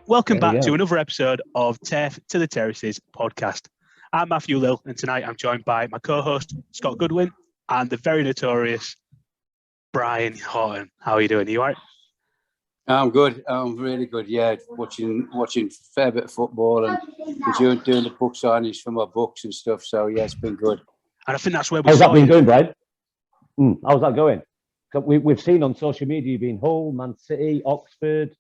Welcome back to another episode of Turf to the Terraces podcast. I'm Matthew Lill, and tonight I'm joined by my co-host, Scott Goodwin, and the very notorious Brian Horton. How are you doing? Are you all right? I'm good. I'm really good. Yeah, watching a fair bit of football and doing the book signings for my books and stuff. So yeah, it's been good. And I think that's where we How's that been going, Brian? How's that going? So we've seen on social media you've been Hull, Man City, Oxford,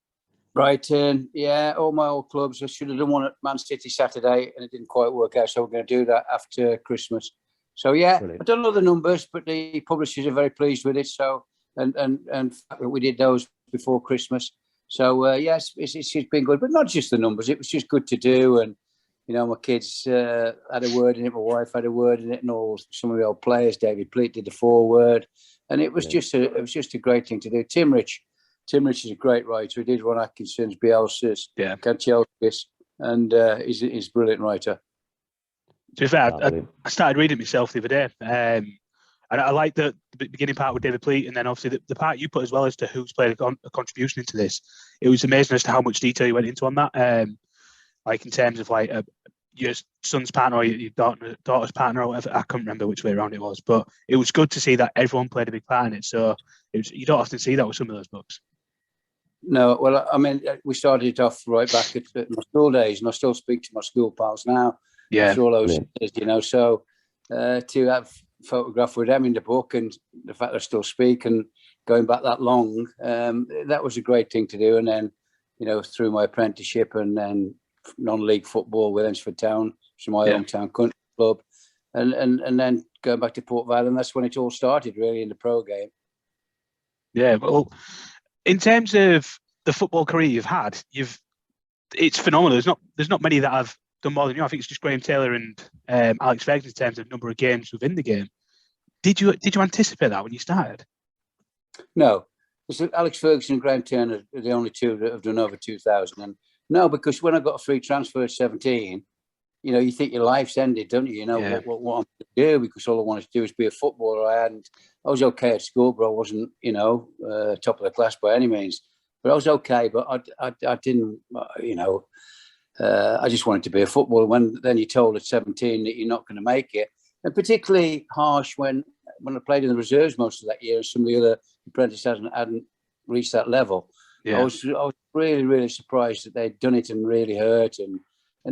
Brighton. Yeah, all my old clubs. I should have done one at Man City Saturday, and it didn't quite work out. So we're going to do that after Christmas. So yeah, brilliant. I don't know the numbers, but the publishers are very pleased with it. So and we did those before Christmas. So yes, it's been good, but not just the numbers. It was just good to do, and you know, my kids had a word in it. My wife had a word in it, and all some of the old players. David Pleat did the foreword, and it was just a great thing to do. Tim Rich is a great writer. He did Ron Atkinson's, Bielsa's, Kanchelskis, and he's a brilliant writer. To be fair, I started reading it myself the other day, and I like the beginning part with David Pleat, and then obviously the part you put as well as to who's played a contribution into this. It was amazing as to how much detail you went into on that, like in terms of like your son's partner or your daughter's partner or whatever. I can't remember which way around it was, but it was good to see that everyone played a big part in it. So you don't often see that with some of those books. No, well, I mean, we started it off right back at my school days, and I still speak to my school pals now. Yeah, after all those years, you know. So to have photograph with them in the book, and the fact I still speak and going back that long, that was a great thing to do. And then, you know, through my apprenticeship and then non-league football with Ensford Town, which is my hometown country club, and then going back to Port Vale, and that's when it all started, really, in the pro game. Yeah, well, in terms of the football career you've had, it's phenomenal. There's not many that have done more than you. I think it's just Graham Taylor and Alex Ferguson in terms of number of games within the game. Did you anticipate that when you started? No. Alex Ferguson and Graham Taylor are the only two that have done over 2,000. And no, because when I got a free transfer at 17, you know, you think your life's ended, don't you? You know, what I'm going to do, because all I wanted to do was be a footballer. I was okay at school, but I wasn't, you know, top of the class by any means. But I was okay, but I didn't, you know, I just wanted to be a footballer. Then you're told at 17 that you're not going to make it. And particularly harsh when I played in the reserves most of that year, and some of the other apprentices hadn't reached that level. Yeah. I was really, really surprised that they'd done it and really hurt. And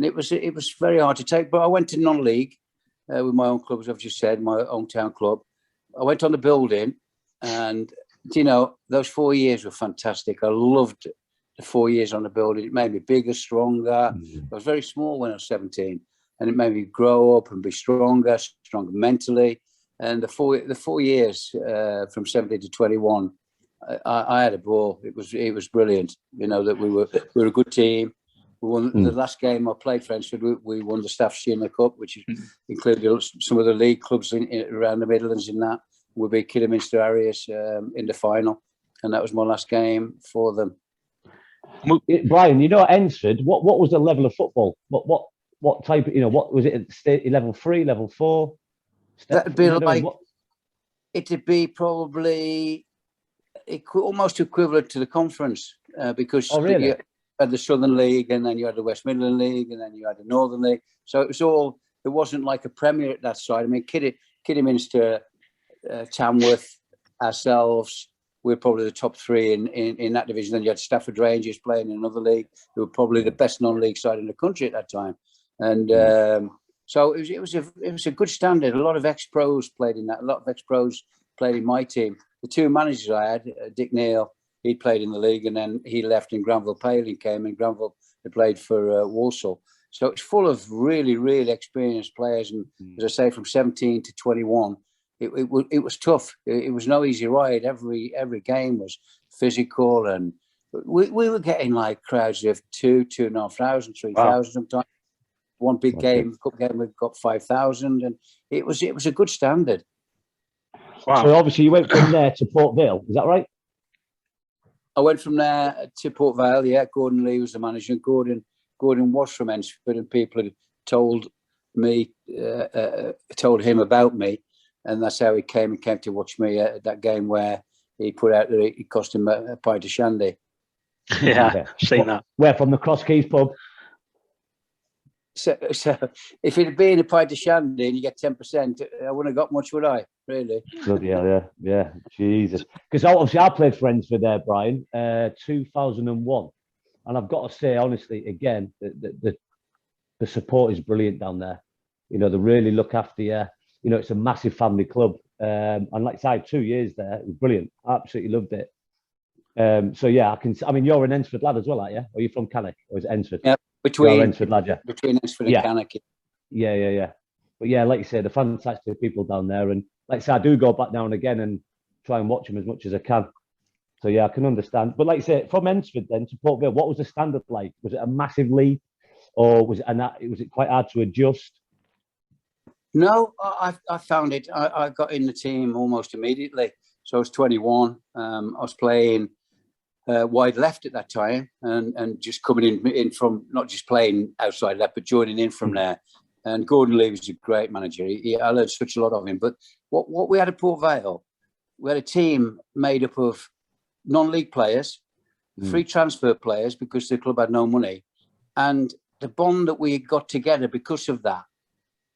it was very hard to take. But I went to non-league with my own club, as I've just said, my hometown club. I went on the building, and, you know, those 4 years were fantastic. I loved the 4 years on the building. It made me bigger, stronger. I was very small when I was 17, and it made me grow up and be stronger mentally. And the four years from 17 to 21, I had a ball. It was brilliant. You know, that we were a good team. We won the last game I played for Ensford. We won the Staff Senior Cup, which included some of the league clubs around the Midlands in that. We beat Kidderminster Harriers in the final, and that was my last game for them. Brian, you know, at Ensford, what was the level of football? What type? You know, what was it? State level 3, level 4? That'd be like it'd be probably almost equivalent to the conference because you had the Southern League, and then you had the West Midland League, and then you had the Northern League. So it was all. It wasn't like a Premier at that side. I mean, Kidderminster, Tamworth, ourselves. We're probably the top three in that division. Then you had Stafford Rangers playing in another league, who were probably the best non-league side in the country at that time. And so it was a good standard. A lot of ex-pros played in that. A lot of ex-pros played in my team. The two managers I had, Dick Neal, he played in the league, and then he left, and Granville Paley came, and Granville had played for Walsall. So it's full of really, really experienced players. And as I say, from 17 to 21, it was tough. It was no easy ride. Every game was physical, and we were getting like crowds of 2,500, 3,000 sometimes. One big game, cup game, we've got 5,000, and it was a good standard. Wow. So obviously you went from there to Port Vale, is that right? I went from there to Port Vale. Yeah, Gordon Lee was the manager. Gordon was from Ensford, and people had told him about me. And that's how he came to watch me at that game where he put out that it cost him a pint of shandy. Yeah, seen that. Where from the Cross Keys pub. So if it had been a pint of shandy and you get 10%, I wouldn't have got much, would I? Really? Bloody hell, yeah. Jesus. Because obviously I played for Ensford there, Brian, 2001. And I've got to say, honestly, again, the support is brilliant down there. You know, they really look after you. You know, it's a massive family club. And like I said, I had 2 years there. It was brilliant. I absolutely loved it. So yeah, I mean, you're an Ensford lad as well, aren't you? Or are you from Cannock? Or is it Ensford? Yeah, between Ensford lad, yeah. Between Ensford and Cannock. Yeah. But yeah, like you said, the fantastic people down there. And like I said, I do go back now and again and try and watch them as much as I can. So yeah, I can understand. But like you said, from Ensford then to Port Vale, what was the standard like? Was it a massive leap, or was it quite hard to adjust? No, I found it. I got in the team almost immediately. So I was 21. I was playing wide left at that time, and just coming in from not just playing outside left, but joining in from there. And Gordon Lee was a great manager. I learned such a lot of him. But what we had at Port Vale, we had a team made up of non-league players, free transfer players because the club had no money, and the bond that we got together because of that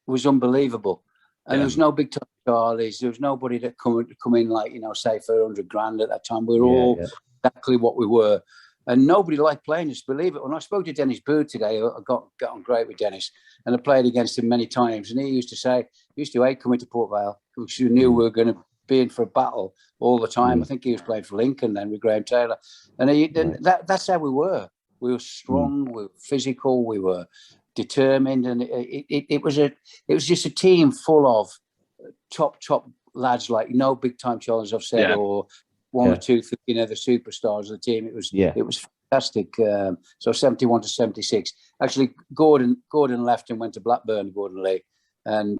was unbelievable. And there was no big time Charlies. There was nobody that come in like, say for 100 grand at that time. We were all exactly what we were. And nobody liked playing us, believe it. When I spoke to Dennis Bird today, I got on great with Dennis, and I played against him many times. And he used to hate coming to Port Vale because you knew we were going to be in for a battle all the time. I think he was playing for Lincoln then with Graham Taylor. And that's how we were. We were strong, we were physical, we were determined, and it was just a team full of top lads, like no big time Charles, I've said, or one or two, the superstars of the team. It was fantastic. So 71 to 76. Actually, Gordon left and went to Blackburn, Gordon Lee, and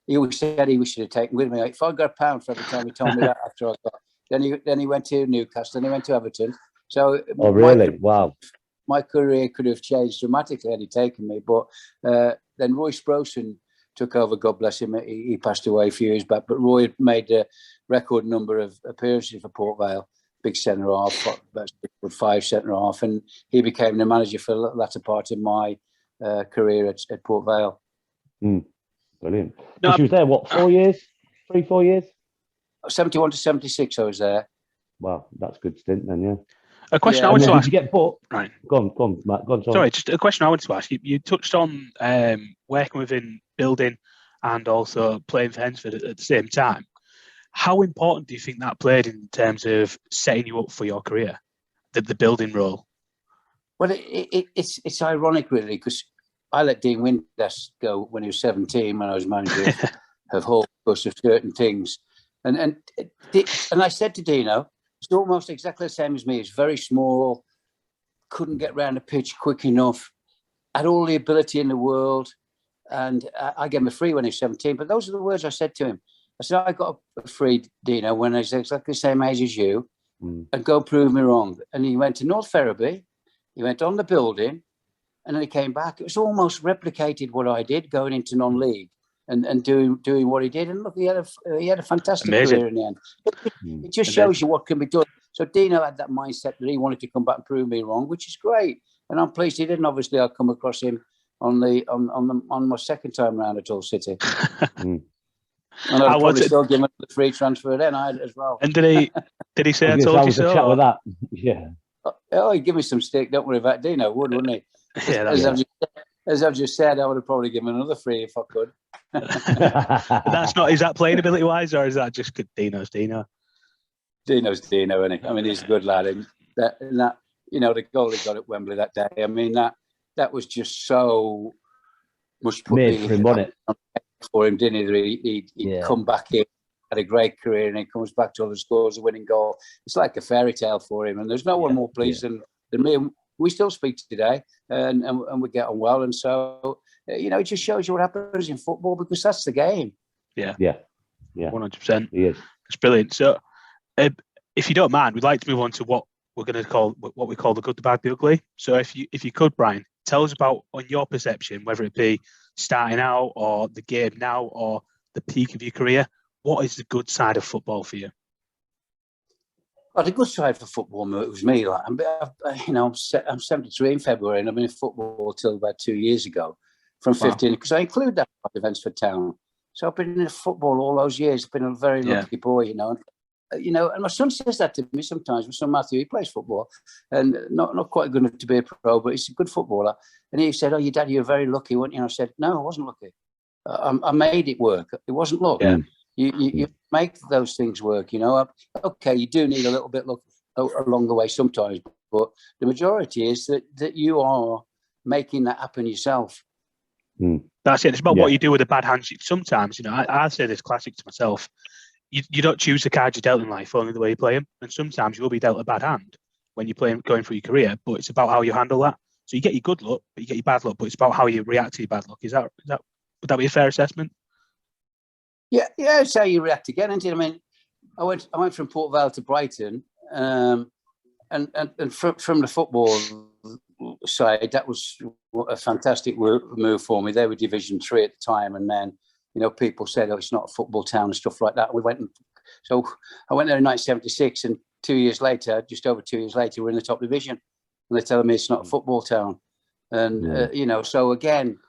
he always said he should have taken with me. If I got £1 for every time he told me that after I got, then he went to Newcastle, then he went to Everton. So Wow. My career could have changed dramatically had he taken me. But then Roy Sproson took over, God bless him. He passed away a few years back. But Roy made a record number of appearances for Port Vale, big centre-half, about 5 centre-half. And he became the manager for the latter part of my career at Port Vale. Brilliant. No, she was there, 4 years? 3-4 years? 71 to 76 I was there. Wow, that's a good stint then, yeah. A question I wanted to ask. Did you get booked? Right. Go on, Matt. Go on, sorry, just a question I wanted to ask. You touched on working within building and also playing for Ensford at the same time. How important do you think that played in terms of setting you up for your career, the building role? Well, it's ironic, really, because I let Dean Windass go when he was 17, when I was manager of Hull, because of certain things. And I said to Dino, it's almost exactly the same as me. He's very small, couldn't get round the pitch quick enough, had all the ability in the world. And I gave him a free when he was 17. But those are the words I said to him. I said, I got a free, Dino, when I was exactly the same age as you, and go prove me wrong. And he went to North Ferriby, he went on the building, and then he came back. It was almost replicated what I did going into non-league. And doing what he did, and look, he had a fantastic career in the end. It just shows you what can be done. So Dino had that mindset that he wanted to come back and prove me wrong, which is great, and I'm pleased he didn't. Obviously, I'll come across him on my second time round at Hull City, and I'd probably still give him the free transfer then as well. And did he say I told you so? Chat with that, yeah. Oh, he'd give me some stick. Don't worry about Dino, wouldn't he? As I've just said, I would have probably given another free if I could. Is that playing ability wise, or is that just good? Dino's Dino? Dino's Dino, isn't he? I mean, he's a good lad. And that the goal he got at Wembley that day. I mean, that was just so much put for him, didn't he? He'd come back in, had a great career, and he comes back to other scores, a winning goal. It's like a fairy tale for him, and there's no one more pleased than me. We still speak today, and we get on well. And so, it just shows you what happens in football, because that's the game. Yeah. 100%. Yes, it's brilliant. So, if you don't mind, we'd like to move on to what we're going to call the good, the bad, the ugly. So, if you could, Brian, tell us about, on your perception, whether it be starting out or the game now or the peak of your career, what is the good side of football for you? I had a good side for football. It was me. Like, I'm 73 in February, and I've been in football till about 2 years ago, from 15, because I include that events for town. So I've been in football all those years. I've been a very lucky boy, you know. And my son says that to me sometimes. My son Matthew, he plays football, and not quite good enough to be a pro, but he's a good footballer. And he said, "Oh, your dad, you're very lucky, weren't you?" And I said, "No, I wasn't lucky. I made it work. It wasn't luck. Yeah. You make those things work, you know. Okay, you do need a little bit luck along the way sometimes, but the majority is that you are making that happen yourself." That's it. It's about what you do with a bad hand. Sometimes, you know, I say this classic to myself. You don't choose the cards you dealt in life, only the way you play them. And sometimes you will be dealt a bad hand when you're going through your career, but it's about how you handle that. So you get your good luck, but you get your bad luck, but it's about how you react to your bad luck. Would that be a fair assessment? Yeah, it's how you react again, isn't it? I mean, I went from Port Vale to Brighton, and from the football side, that was a fantastic move for me. They were Division 3 at the time, and then, you know, people said, "Oh, it's not a football town," and stuff like that. So I went there in 1976, and 2 years later, just over 2 years later, we're in the top division, and they're telling me it's not a football town. And you know, so again,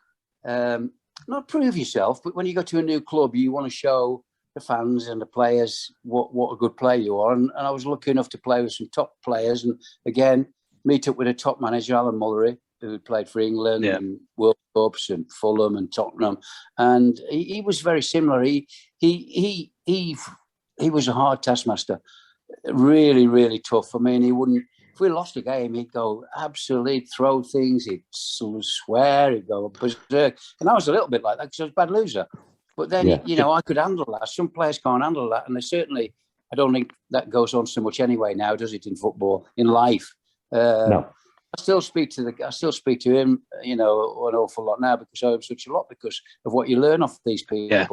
not prove yourself, but when you go to a new club, you want to show the fans and the players what a good player you are. And I was lucky enough to play with some top players, and again, meet up with a top manager, Alan Mullery, who played for England and World Cups and Fulham and Tottenham, and he was very similar. He was a hard taskmaster, really, really tough. I mean, he wouldn't. If we lost a game, he'd go absolutely throw things. He'd swear. He'd go berserk. And I was a little bit like that because I was a bad loser. But then, you know, I could handle that. Some players can't handle that, and they certainly. I don't think that goes on so much anyway now, does it? In football, in life. No. I still speak to him, you know, an awful lot now because I owe him such a lot because of what you learn off these people. Yeah.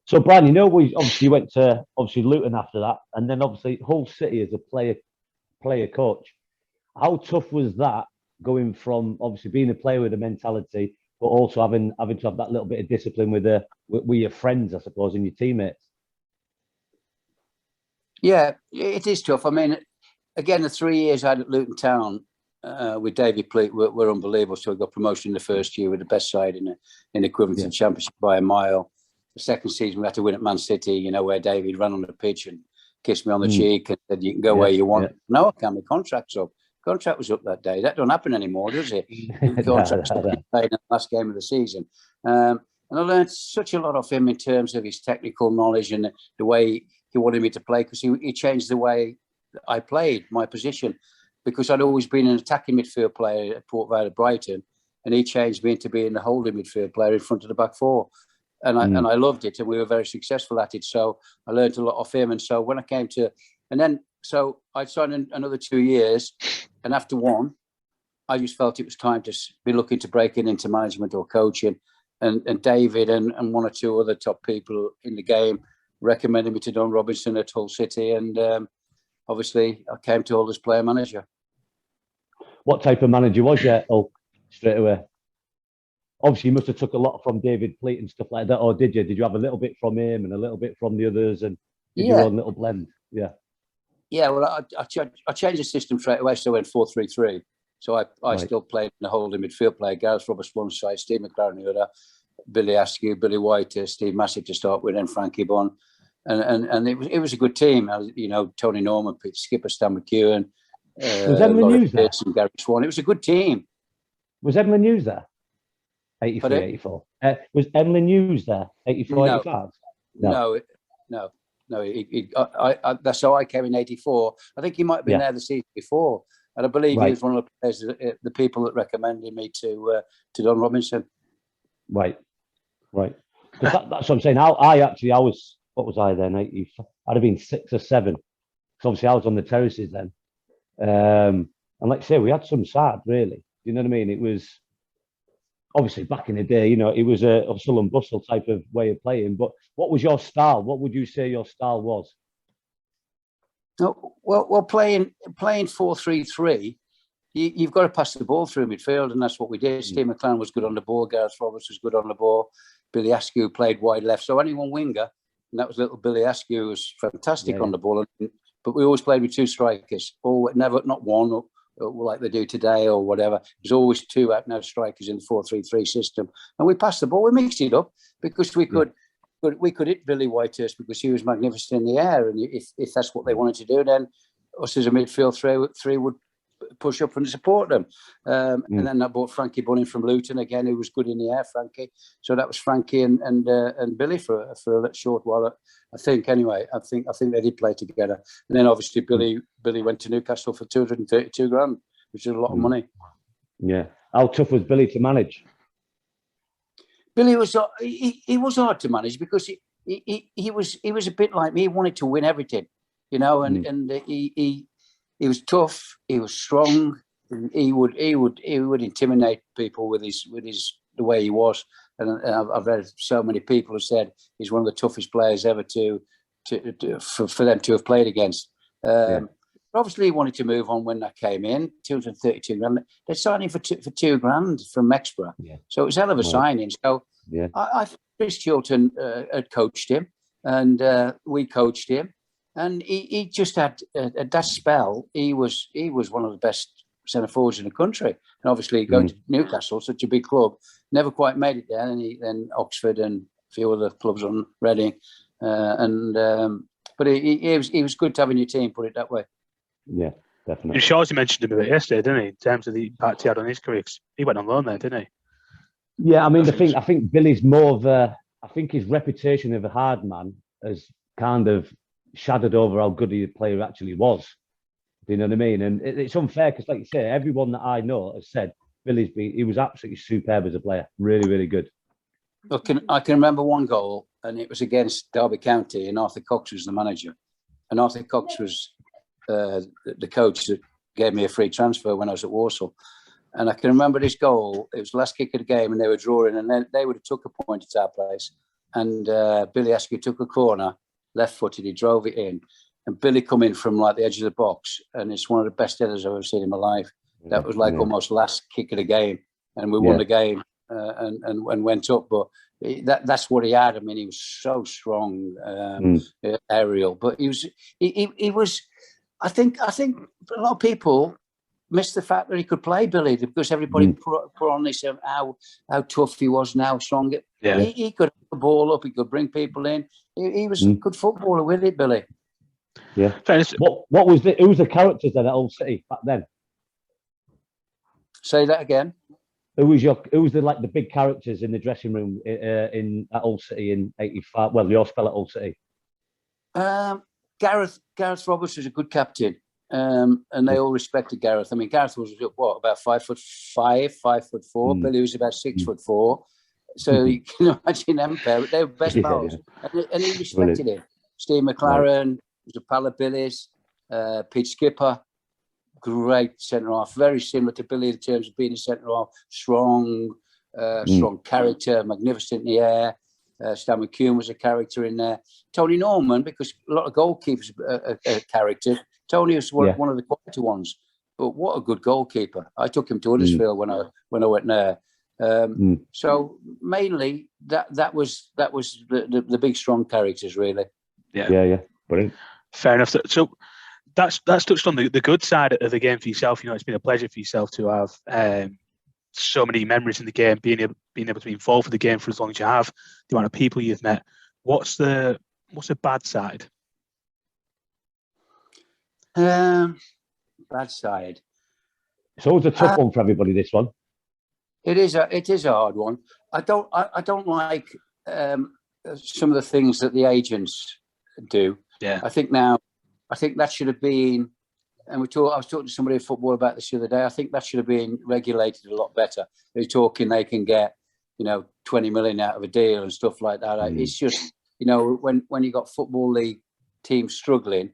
So, Brian, you know, we obviously went to Luton after that, and then obviously Hull City as a player coach. How tough was that going from obviously being a player with a mentality, but also having to have that little bit of discipline with your friends, I suppose, and your teammates? Yeah, it is tough. I mean, again, the 3 years I had at Luton Town with David Pleat were unbelievable. So we got promotion in the first year with the best side in the Coventry Championship by a mile. The second season we had to win at Man City, you know, where David ran on the pitch and kissed me on the cheek and said, "You can go where you want." No, I can't. My contract's up. Contract was up that day. That don't happen anymore, does it? Contract's played in the last game of the season. And I learned such a lot of him in terms of his technical knowledge and the way he wanted me to play, because he changed the way I played, my position, because I'd always been an attacking midfield player at Port Vale, Brighton, and he changed me into being the holding midfield player in front of the back four. And I loved it, and we were very successful at it. So I learned a lot off him. And so when I came to, so I signed another 2 years, and after one, I just felt it was time to be looking to break into management or coaching. And David and one or two other top people in the game recommended me to Don Robinson at Hull City, and obviously I came to Hull as player manager. What type of manager was you at Hull straight away? Obviously, you must have took a lot from David Pleat and stuff like that, or did you? Did you have a little bit from him and a little bit from the others, and did your own little blend? Yeah. Yeah, well, I changed the system straight away, so I went 4-3-3. So I still played in the holding midfield player. Gareth Roberts one side, Steve McLaren the other, Billy Askew, Billy White, Steve Massey to start with, and Frankie Bonn. And it was a good team. You know, Tony Norman, Pete Skipper, Stan McEwen, was Emily Hughes there? Gary Swan. It was a good team. Was Emily Hughes there? 83, 84. Was Emily Hughes there? 84, 85? No. That's how I came in 84. I think he might have been there the season before. And I believe he was one of the players, the people that recommended me to Don Robinson. Right. That's what I'm saying. I was, what was I then? 85. I'd have been 6 or 7. So obviously I was on the terraces then. And like I say, we had some side, really. You know what I mean? It was obviously back in the day, you know, it was a hustle and bustle type of way of playing. But what was your style? What would you say your style was? Well, playing 4-3-3, you've got to pass the ball through midfield, and that's what we did. Steve McLaren was good on the ball. Gareth Roberts was good on the ball. Billy Askew played wide left. So any one winger, and that was little Billy Askew, was fantastic on the ball. And but we always played with 2 strikers, or never, not one, or like they do today or whatever. There's always 2 out-and-out strikers in the 4-3-3 system, and we passed the ball. We mixed it up because we could. But we could hit Billy Whitehurst because he was magnificent in the air, and if that's what they wanted to do, then us as a midfield three would push up and support them. And then I bought Frankie Bunning from Luton again, who was good in the air, Frankie. So that was Frankie and Billy for a short while. I think anyway. I think they did play together. And then obviously Billy went to Newcastle for 232 grand, which is a lot of money. Yeah. How tough was Billy to manage? Billy was he was hard to manage because he was a bit like me. He wanted to win everything, you know, and he was tough. He was strong. And he would intimidate people with the way he was. And I've read so many people have said he's one of the toughest players ever for them to have played against. Obviously, he wanted to move on when that came in. 232 grand. They signed him for 2 grand from Mexborough. Yeah. So it was a hell of a signing. So I Chris Chilton had coached him, and we coached him, and he just had at that spell. He was one of the best centre forwards in the country, and obviously going to Newcastle, such a big club, never quite made it there. And then Oxford and a few other clubs on Reading, but he was good to have in your team. Put it that way. Yeah, definitely. And Shawsey mentioned him a bit yesterday, didn't he? In terms of the impact he had on his career. He went on loan there, didn't he? Yeah, I mean, I think Billy's more of I think his reputation of a hard man has kind of shadowed over how good a player actually was. Do you know what I mean? And it's unfair because, like you say, everyone that I know has said he was absolutely superb as a player. Really, really good. I can remember one goal, and it was against Derby County, and Arthur Cox was the manager. And Arthur Cox was the coach that gave me a free transfer when I was at Walsall. And I can remember this goal. It was the last kick of the game, and they were drawing, and they would have took a point at our place. And Billy Askew took a corner, left-footed. He drove it in, and Billy come in from like the edge of the box, and it's one of the best headers I've ever seen in my life. That was like almost last kick of the game, and we won the game and went up. But that's what he had. I mean, he was so strong, aerial. But he was. I think a lot of people missed the fact that he could play, Billy, because everybody put on this how tough he was now, strong. Yeah. He could have the ball up. He could bring people in. He was a good footballer with it, Billy. Yeah. What was who was the characters then at Hull City back then? Say that again. Who was the big characters in the dressing room at Hull City in '85? Well, your spell at Hull City. Gareth Roberts was a good captain, and they all respected Gareth. I mean, Gareth was about 5'5", 5'4". Billy was about 6'4". So you can imagine them pair. They were best pals, and he respected him. Steve McLaren was a pal of Billy's. Pete Skipper, great centre half, very similar to Billy in terms of being a centre half, strong character, magnificent in the air. Stan McCune was a character in there. Tony Norman, because a lot of goalkeepers are characters. Tony was one of the quieter ones, but what a good goalkeeper! I took him to Huddersfield when I went there. So mainly that was the big strong characters, really. Yeah, brilliant. Fair enough. So that's touched on the good side of the game for yourself. You know, it's been a pleasure for yourself to have so many memories in the game, being able to be involved with the game for as long as you have, the amount of people you've met. What's the bad side? Bad side. It's always a tough one for everybody, this one. It is a hard one. I don't like some of the things that the agents do. Yeah. I think that should have been, and I was talking to somebody in football about this the other day. I think that should have been regulated a lot better. They're talking they can get, 20 million out of a deal and stuff like that. It's just, when you got football league teams struggling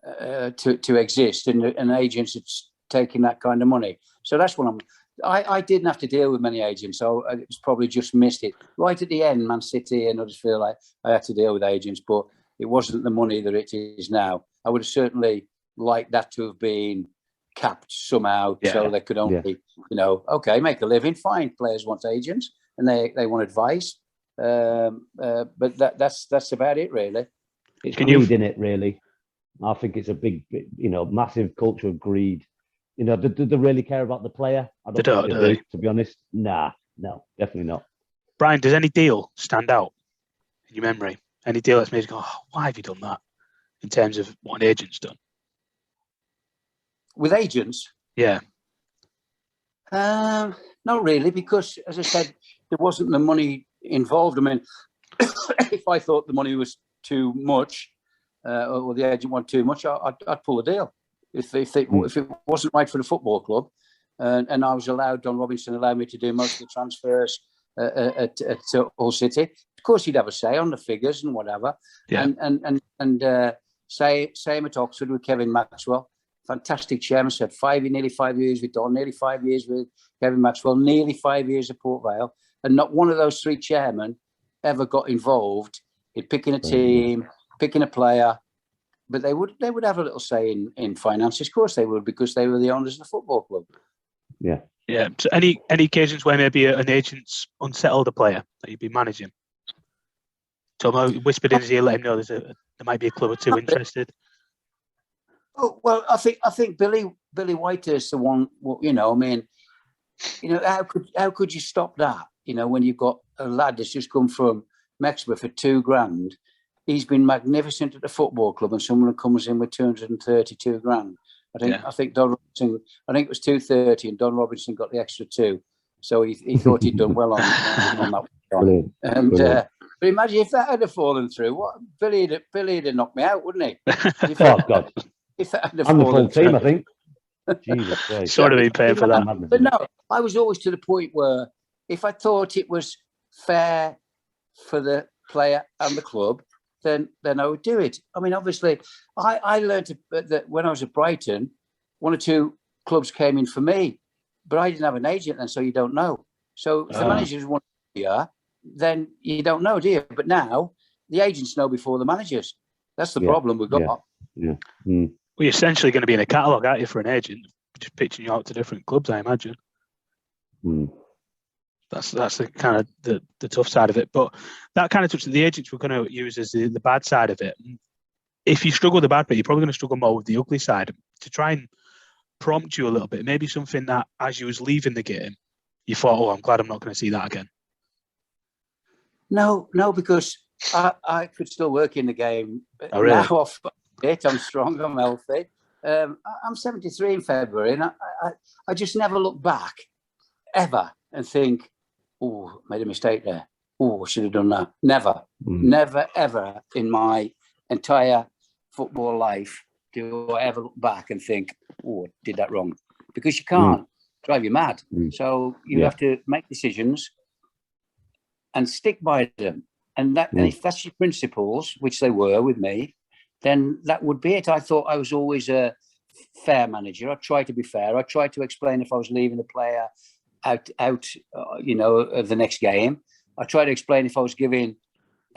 to exist, and agents are taking that kind of money. So that's what I didn't have to deal with many agents, so I probably just missed it. Right at the end, Man City, and I just feel like I had to deal with agents, but it wasn't the money that it is now. I would have certainly liked that to have been capped somehow, so they could only, make a living. Fine, players want agents and they want advice, but that's about it, really. It's greed in it, really. I think it's a big, massive culture of greed. Do they really care about the player? I don't think they do, to be honest. Nah, no, definitely not. Brian, does any deal stand out in your memory? Any deal that's made you go, oh, why have you done that? In terms of what an agent's done? With agents? Yeah. Not really, because, as I said, there wasn't the money involved. I mean, if I thought the money was too much, or the agent wanted too much, I'd pull a deal. If it wasn't right for the football club, and I was allowed, Don Robinson allowed me to do most of the transfers at Hull City. Of course, he'd have a say on the figures and whatever. Yeah. And same at Oxford with Kevin Maxwell. Fantastic chairman, said nearly 5 years with Don, nearly 5 years with Kevin Maxwell, nearly 5 years at Port Vale, and not one of those three chairmen ever got involved in picking a team, picking a player. But they would have a little say in finances. Of course they would, because they were the owners of the football club. Yeah. Yeah. So any occasions where maybe an agent's unsettled a player that you'd be managing? So whispered in his ear, let him know there might be a club or two interested. Oh, well, I think Billy White is the one. I mean, how could you stop that? When you've got a lad that's just come from Mexico for $2,000, he's been magnificent at the football club, and someone comes in with $232,000. I think Don Robinson. I think it was $230, and Don Robinson got the extra $2. So he thought he'd done well on that one. And but imagine if that had fallen through. What Billy'd have knocked me out, wouldn't he? Oh God! If that had and the full through. team, I think. Jesus Christ. Sort of been paying for that. But no, I was always to the point where if I thought it was fair for the player and the club, then I would do it. I mean, obviously, I learned that when I was at Brighton, one or two clubs came in for me, but I didn't have an agent then, so you don't know. So if the managers want to hear, then you don't know, do you? But now the agents know before the managers. That's the problem we've got. Yeah. Mm. Well, you're essentially going to be in a catalogue, aren't you, for an agent, just pitching you out to different clubs, I imagine. Mm. That's the kind of the tough side of it. But that kind of touches the agents we're going to use as the bad side of it. If you struggle with the bad bit, you're probably going to struggle more with the ugly side. To try and prompt you a little bit, maybe something that as you was leaving the game, you thought, oh, I'm glad I'm not going to see that again. No, because I could still work in the game. Oh, really? Now I'm strong, I'm healthy. I'm 73 in February, and I just never look back, ever, and think, oh, made a mistake there. Oh, I should have done that. Never, ever in my entire football life do I ever look back and think, oh, I did that wrong. Because you can't. Drive you mad. So you have to make decisions and stick by them. And if that's your principles, which they were with me, then that would be it. I thought I was always a fair manager. I tried to be fair. I tried to explain if I was leaving the player out of the next game. I tried to explain if I was giving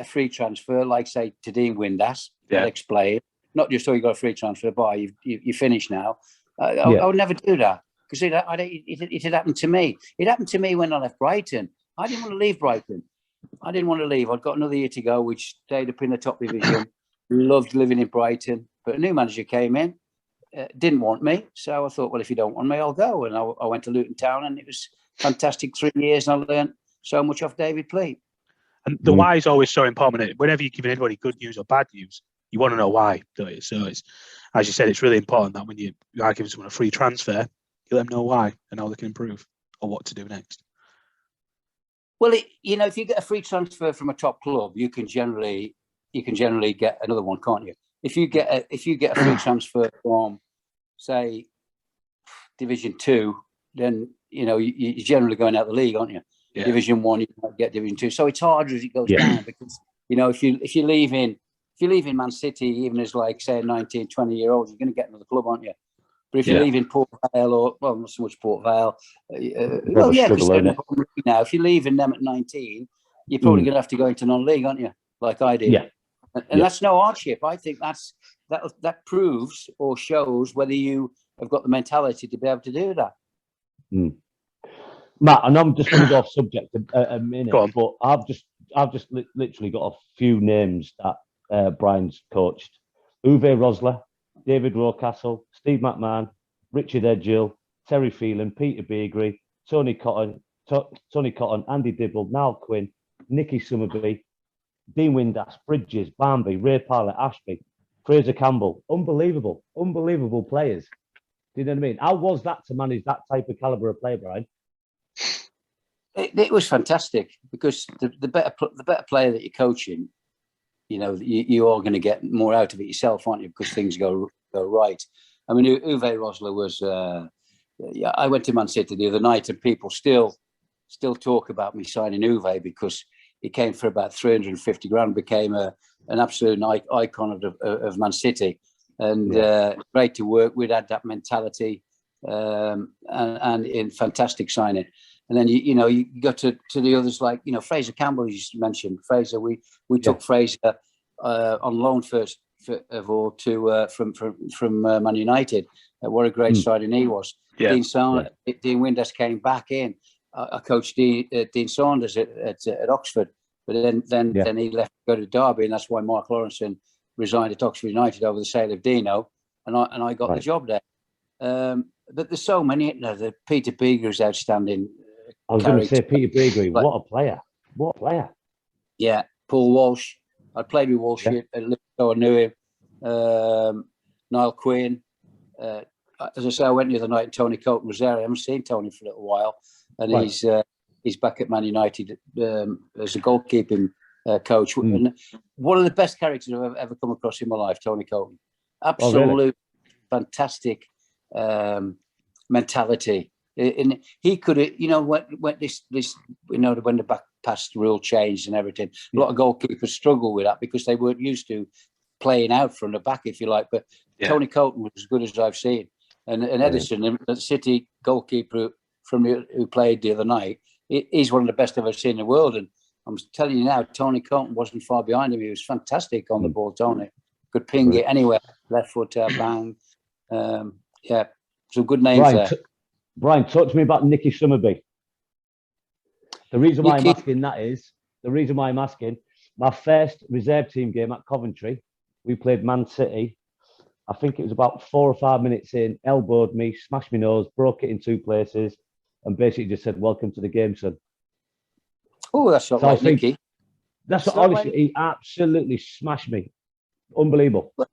a free transfer, like say to Dean Windass. I'd explain, not just you got a free transfer, bye, you finished now. I would never do that because it had happened to me. It happened to me when I left Brighton. I didn't want to leave Brighton. I didn't want to leave. I'd got another year to go, which stayed up in the top division. Loved living in Brighton, but a new manager came in, didn't want me. So I thought, well, if you don't want me, I'll go. And I went to Luton Town, and it was fantastic 3 years. And I learned so much off David Pleat. And the why is always so important. Whenever you're giving anybody good news or bad news, you want to know why, don't you? So it's, as you said, it's really important that when you are giving someone a free transfer, you let them know why and how they can improve or what to do next. Well, if you get a free transfer from a top club, you can generally get another one, can't you? If you get a free transfer from, say, Division 2, then you're generally going out the league, aren't you? Yeah. Division 1, you might get Division 2. So it's harder as it goes down because if you're leaving Man City, even as like say a 19, 20-year-old, you're going to get another club, aren't you? But if you're leaving Port Vale not so much Port Vale, now if you're leaving them at 19, you're probably going to have to go into non-league, aren't you? Like I did. Yeah. And that's no hardship. I think that proves or shows whether you have got the mentality to be able to do that. Matt, and I'm just going to go off subject a minute, but I've just literally got a few names that Brian's coached. Uwe Rosler, David Rocastle, Steve McMahon, Richard Edgill, Terry Phelan, Peter Beagrie, Tony Cotton, Andy Dibble, Niall Quinn, Nicky Summerby, Dean Windass, Bridges, Barnby, Ray Pilot, Ashby, Fraser Campbell. Unbelievable players. Do you know what I mean? How was that to manage that type of caliber of player, Brian? It was fantastic because the better player that you're coaching, you know, you are going to get more out of it yourself, aren't you? Because things go right. I mean, Uwe Rosler was. I went to Man City the other night, and people still talk about me signing Uwe because he came for about 350 grand, became an absolute icon of Man City, and great to work with. Had that mentality, and in fantastic signing. And then you got to the others like Fraser Campbell. You just mentioned Fraser. We took Fraser on loan first of all to from Man United. What a great signing he was. Yeah. Dean Windass came back in. I coached Dean Saunders at Oxford, but then he left to go to Derby, and that's why Mark Lawrenson resigned at Oxford United over the sale of Dino, and I got the job there. But there's so many. The Peter Beagrie is outstanding. I was going to say Peter Beagrie. What a player! What a player! Yeah, Paul Walsh. I played with Walsh at Liverpool. I knew him. Niall Quinn. As I say, I went the other night and Tony Colton was there. I haven't seen Tony for a little while, and he's back at Man United as a goalkeeping coach. And one of the best characters I've ever come across in my life, Tony Colton. Absolute fantastic mentality. And he could have, when the back pass rule changed and everything, a lot of goalkeepers struggle with that because they weren't used to playing out from the back, if you like. But Tony Colton was as good as I've seen. And Edison, the City goalkeeper who played the other night, he's one of the best I've ever seen in the world. And I'm telling you now, Tony Colton wasn't far behind him. He was fantastic on the ball, Tony. Could ping it anywhere, left foot, bang. Some good names there. Brian, talk to me about Nicky Summerby. The reason why I'm asking, my first reserve team game at Coventry, we played Man City. I think it was about 4 or 5 minutes in, elbowed me, smashed my nose, broke it in 2 places, and basically just said, "Welcome to the game, son." Oh, that's not like Nicky. That's what, honestly, he absolutely smashed me. Unbelievable. Well,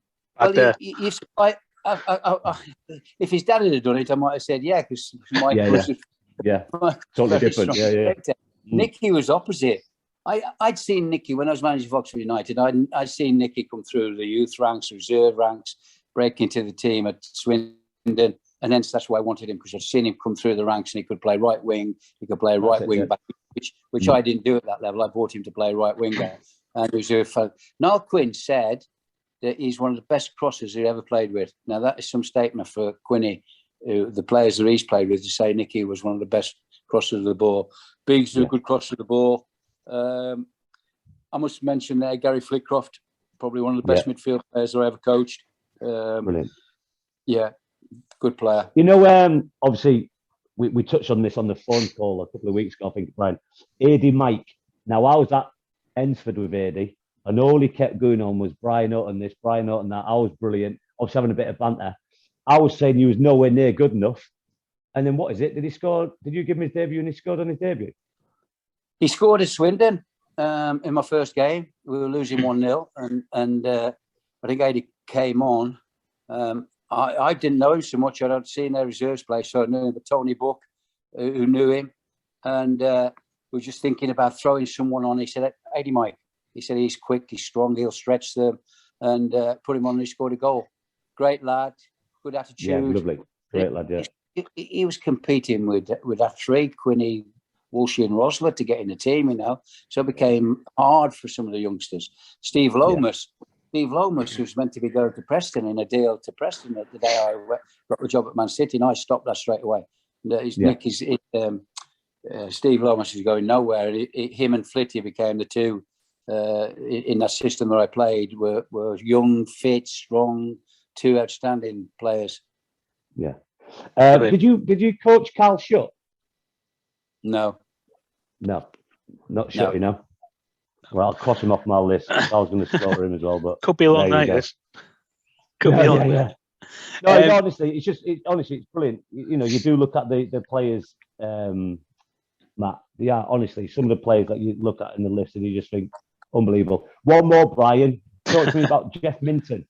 if his dad had done it, I might have said because Mike was totally different. Nicky was opposite. I'd seen Nicky when I was manager of Oxford United. I'd seen Nicky come through the youth ranks, reserve ranks, break into the team at Swindon, and then that's why I wanted him, because I'd seen him come through the ranks and he could play right wing, he could play right wing back, which I didn't do at that level. I brought him to play right wing back, and it was Niall Quinn said that he's one of the best crossers he ever played with. Now that is some statement for Quinny, the players that he's played with, to say Nicky was one of the best crossers of the ball. Biggs is a good crosser of the ball. I must mention there Gary Fliccroft, probably one of the best midfield players I ever coached. Brilliant. Yeah, good player. Obviously, we touched on this on the phone call a couple of weeks ago, I think, Brian. AD Mike. Now, I was at Ensford with AD, and all he kept going on was Brian Horton this, Brian Horton that. I was brilliant. I was having a bit of banter. I was saying he was nowhere near good enough. And then what is it? Did he score? Did you give him his debut and he scored on his debut? He scored at Swindon in my first game. We were losing 1-0, and I think AD came on. I didn't know him so much. I'd seen their reserves play, so I knew him. But Tony Buck, who knew him, and we were just thinking about throwing someone on. He said, "AD Mike." He said he's quick, he's strong, he'll stretch them, and put him on. And he scored a goal. Great lad, good attitude. Yeah, lovely, great lad. Yeah, he was competing with that 3, Quinny, Walshy, and Rosler to get in the team. So it became hard for some of the youngsters. Steve Lomas. Steve Lomas, who was meant to be going to Preston in a deal to Preston the day I got the job at Man City, and I stopped that straight away. Steve Lomas is going nowhere. Him and Flitty became the two in that system that I played. Were young, fit, strong, 2 outstanding players. Yeah. Did you coach Carl Shutt? No, not Shutt. Well, I'll cross him off my list. I was going to slaughter him as well, but could be a long night. This could be a long night. No, honestly, it's brilliant. You know, you do look at the players, Matt. Yeah, honestly, some of the players that you look at in the list and you just think, unbelievable. One more, Brian. Talk to me about Jeff Minton.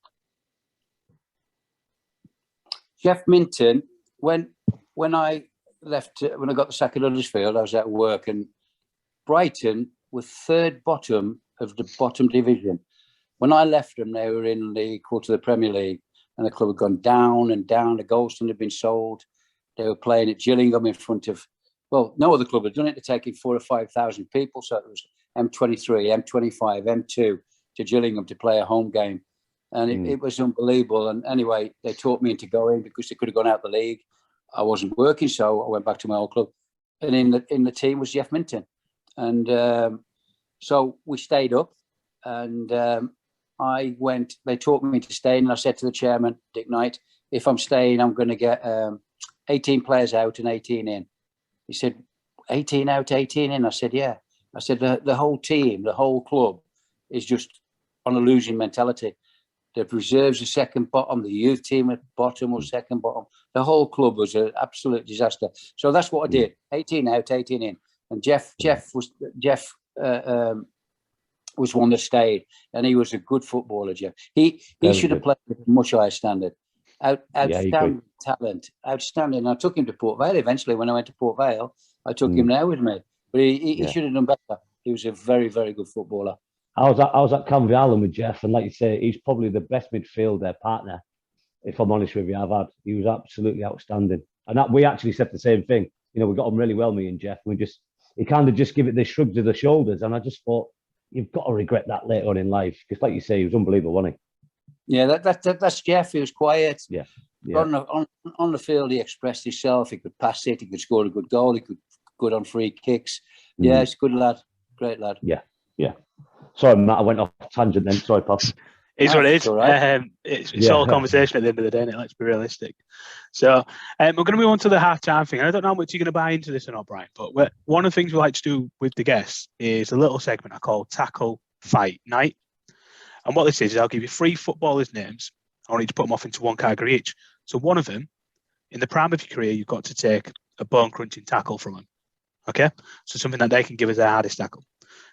Jeff Minton, when I left, when I got the sack at Huddersfield, I was at work, and Brighton were third bottom of the bottom division. When I left them, they were in the quarter of the Premier League, and the club had gone down and down. The Goldstone had been sold. They were playing at Gillingham in front of, well, no other club had done it. They're taking 4,000 or 5,000 people. So it was M23, M25, M2 to Gillingham to play a home game. And it was unbelievable. And anyway, they taught me into going because they could have gone out the league. I wasn't working, so I went back to my old club. And in the team was Jeff Minton. And so we stayed up, and I went, they taught me to stay, and I said to the chairman, Dick Knight, if I'm staying, I'm going to get 18 players out and 18 in. He said, 18 out, 18 in? I said, yeah. I said, the whole team, the whole club is just on a losing mentality. The reserves are second bottom, the youth team at bottom was second bottom. The whole club was an absolute disaster. So that's what I did, 18 out, 18 in. And Jeff was one that stayed, and he was a good footballer, Jeff. He should have played at a much higher standard. Outstanding talent, outstanding. I took him to Port Vale eventually. When I went to Port Vale, I took him there with me. But he should have done better. He was a very, very good footballer. I was at Canvey Island with Jeff, and like you say, he's probably the best midfielder partner, if I'm honest with you, I've had. He was absolutely outstanding. And we actually said the same thing. You know, we got on really well, me and Jeff. He kind of just give it the shrugs of the shoulders. And I just thought, you've got to regret that later on in life. Because like you say, he was unbelievable, wasn't he? Yeah, that's Jeff. He was quiet. Yeah. On the field, he expressed himself. He could pass it. He could score a good goal. He could good on free kicks. Yeah, he's a good lad. Great lad. Yeah. Sorry, Matt, I went off tangent then. Sorry, Pop. It's what it is. Right. It's all a conversation at the end of the day, and let's be realistic. So we're going to move on to the half-time thing. And I don't know how much you're going to buy into this or not, Brian, but one of the things we like to do with the guests is a little segment I call Tackle, Fight, Night. And what this is I'll give you 3 footballers' names. I want you to put them off into one category each. So one of them, in the prime of your career, you've got to take a bone-crunching tackle from them. Okay? So something that they can give as their hardest tackle.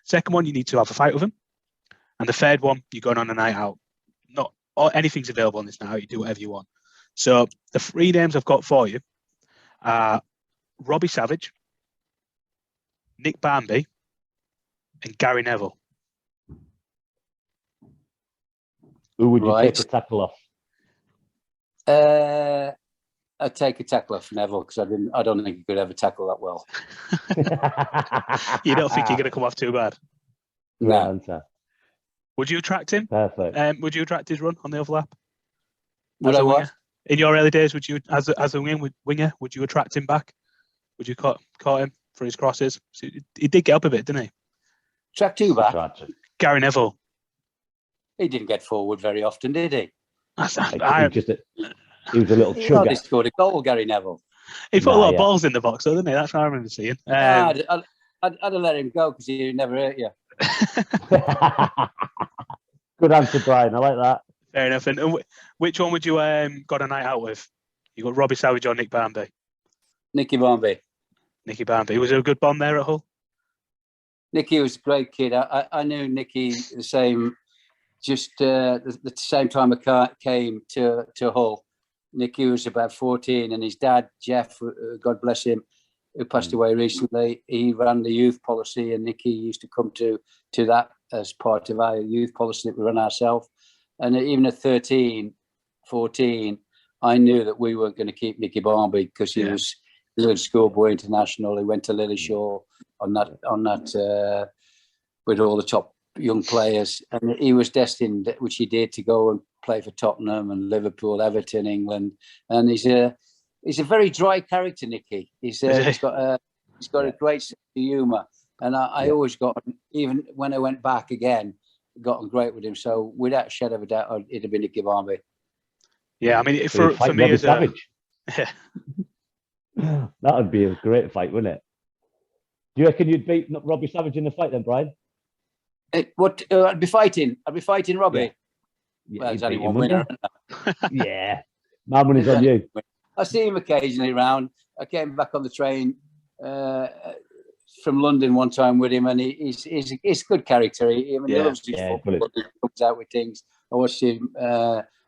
Second one, you need to have a fight with them. And the third one, you're going on a night out. Not anything's available on this night out. You do whatever you want. So the 3 names I've got for you are Robbie Savage, Nick Barmby, and Gary Neville. Who would you take a tackle off? I'd take a tackle off Neville because I don't think he could ever tackle that well. You don't think you're going to come off too bad? No. Would you attract him? Perfect. Would you attract his run on the overlap? Would I what? In your early days, would you, as a winger, would you attract him back? Would you caught him for his crosses? So he did get up a bit, didn't he? Attract who back? Gary Neville. He didn't get forward very often, did he? He was a little chugger. He scored a goal, Gary Neville. He put a lot of balls in the box, though, didn't he? That's what I remember seeing. I'd have let him go because he would never hurt you. Good answer, Brian. I like that. Fair enough. And which one would you got a night out with? You got Robbie Savage or Nick Barmby? Nicky Barmby. Nicky Barmby. Was there a good bond there at Hull? Nicky was a great kid. I knew Nicky the same, just the same time I came to Hull. Nicky was about 14, and his dad, Jeff, God bless him, who passed away recently, he ran the youth policy, and Nicky used to come to that as part of our youth policy that we run ourselves. And even at 13, 14, I knew that we weren't going to keep Nicky Barmby because he was a schoolboy international. He went to Lillishore on that with all the top young players, and he was destined, which he did, to go and play for Tottenham and Liverpool, Everton, England. And he's a very dry character, Nicky. He's got a great sense of humour, and I always got, even when I went back again, got on great with him. So without a shadow of a doubt, it'd have been Nicky Barmby. Yeah, I mean, for me as Savage. That would be a great fight, wouldn't it? Do you reckon you'd beat Robbie Savage in the fight then, Brian? I'd be fighting Robbie. Yeah. Well, there's only one winner. Yeah. My money's on you. I see him occasionally around. I came back on the train from London one time with him, and he's a good character. He loves his football. He comes out with things. I watched him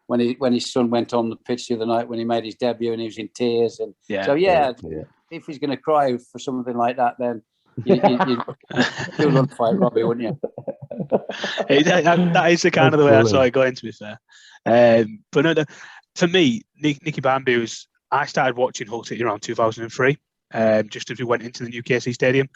when his son went on the pitch the other night when he made his debut, and he was in tears. And if he's going to cry for something like that, then you'd run to fight Robbie, wouldn't you? That is the kind of the way I saw it going, to be fair. But no, for me, Nicky Bambi I started watching Hull City around 2003, just as we went into the new KC Stadium.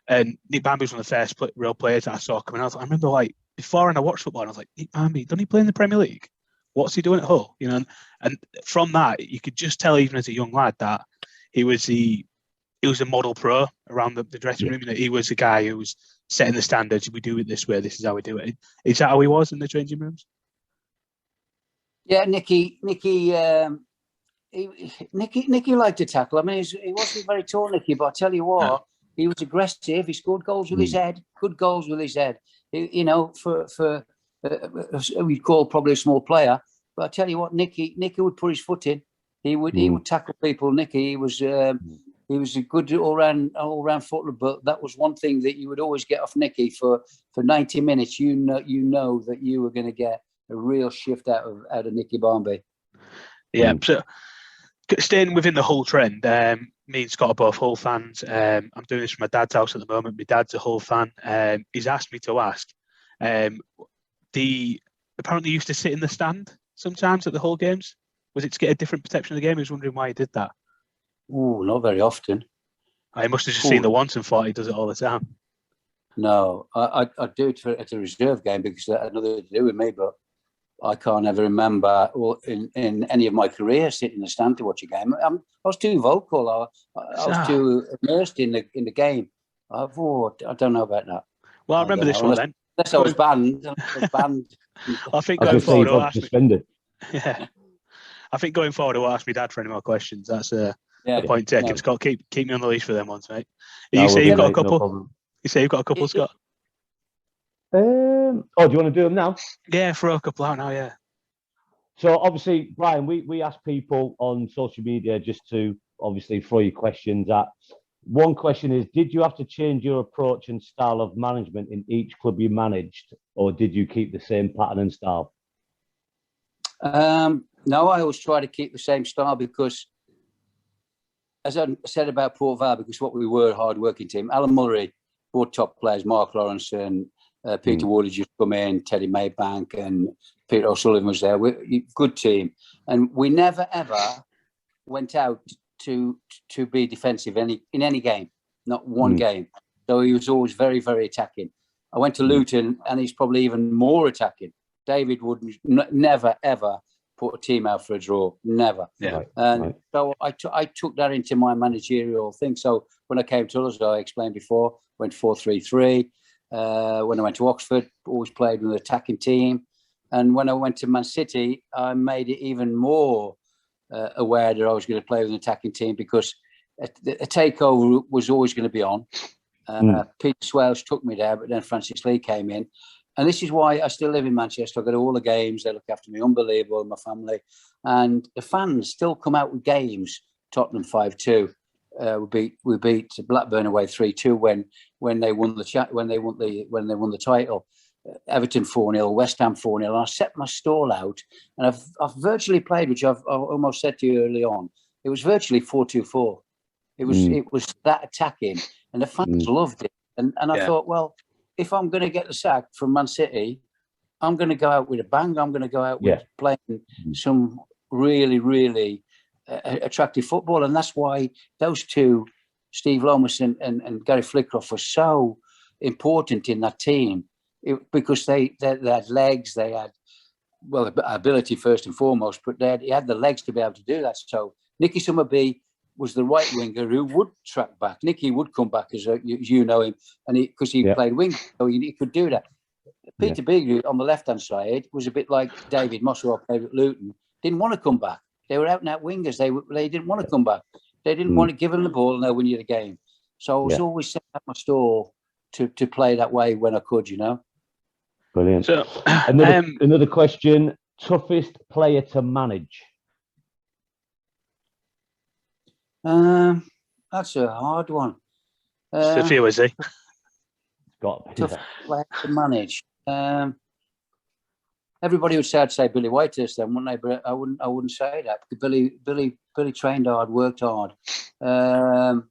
And Nick Bambi was one of the first real players that I saw coming out. I remember, like, before and I watched football, and I was like, Nick Bambi, doesn't he play in the Premier League? What's he doing at Hull? You know, and from that, you could just tell, even as a young lad, that he was a model pro around the dressing room. You know, he was a guy who was setting the standards. We do it this way. This is how we do it. Is that how he was in the changing rooms? Yeah, Nicky liked to tackle. I mean, he wasn't very tall, Nicky, but I tell you what, he was aggressive. He scored goals with his head. Good goals with his head. You know, for we'd call probably a small player, but I tell you what, Nicky would put his foot in. He would tackle people. Nicky, he was a good all round footballer. But that was one thing that you would always get off Nicky for 90 minutes. You know that you were going to get a real shift out of Nicky Bambi. Yeah. So staying within the Hull trend, me and Scott are both Hull fans. I'm doing this from my dad's house at the moment. My dad's a Hull fan. He's asked me to ask. Apparently used to sit in the stand sometimes at the Hull games. Was it to get a different perception of the game? He was wondering why he did that. Oh, not very often. I must have just seen the once and thought he does it all the time. No, I do it at a reserve game because that had nothing to do with me, but I can't ever remember in any of my career sitting in the stand to watch a game. I was too vocal. I was too immersed in the game. I don't know about that. Well, I remember this one then. Unless I was banned. I think going forward, I'll ask suspended. Yeah, I think going forward, I'll ask my dad for any more questions. That's a point taken. No. Scott, keep me on the leash for them ones, mate. You say you've got a couple. No, you say you've got a couple, Scott. Do you want to do them now? Yeah, throw a couple out now. Yeah. So obviously, Brian, we ask people on social media just to obviously throw your questions at. One question is, did you have to change your approach and style of management in each club you managed, or did you keep the same pattern and style? No, I always try to keep the same style because, as I said about Port Vale, because what we were a hard-working team. Alan Mullery brought top players, Mark Lawrence and Peter Ward had just come in, Teddy Maybank and Peter O'Sullivan was there. Good team. And we never, ever went out to be defensive in any game, not one game. So he was always very, very attacking. I went to Luton and he's probably even more attacking. David would never, ever put a team out for a draw. Never. Yeah. So I took that into my managerial thing. So when I came to us, I explained before, went 4-3-3. When I went to Oxford, always played with an attacking team. And when I went to Man City, I made it even more aware that I was going to play with an attacking team because a takeover was always going to be on. Peter Swales took me there, but then Francis Lee came in. And this is why I still live in Manchester. I go to all the games. They look after me. Unbelievable, my family. And the fans still come out with games. Tottenham 5-2. We beat Blackburn away 3-2 when they won the title. Everton 4-0, West Ham 4-0. And I set my stall out, and I've virtually played, which I've almost said to you early on. It was virtually 4-2-4. It was that attacking, and the fans loved it. And I thought, well, if I'm going to get the sack from Man City, I'm going to go out with a bang. I'm going to go out with playing some really, really attractive football. And that's why those two, Steve Lomas and Gary Fliccroft, were so important in that team because they had legs, they had, well, ability first and foremost, but he had the legs to be able to do that. So Nicky Summerby was the right winger who would track back. Nicky would come back, as you know him, and because he played wing, so he could do that. Peter Beagley on the left-hand side was a bit like David Moss, who I played at Luton, didn't want to come back. They were out-and-out wingers. They didn't want to come back. They didn't want to give him the ball and they'll win you the game. So I was always setting up my stall to play that way when I could, you know. Brilliant. So, another question, toughest player to manage? That's a hard one. It's a few, is he? Got Tough player to manage. Everybody would say I'd say Billy Whitehurst then, wouldn't they? But I wouldn't say that. Billy trained hard, worked hard. I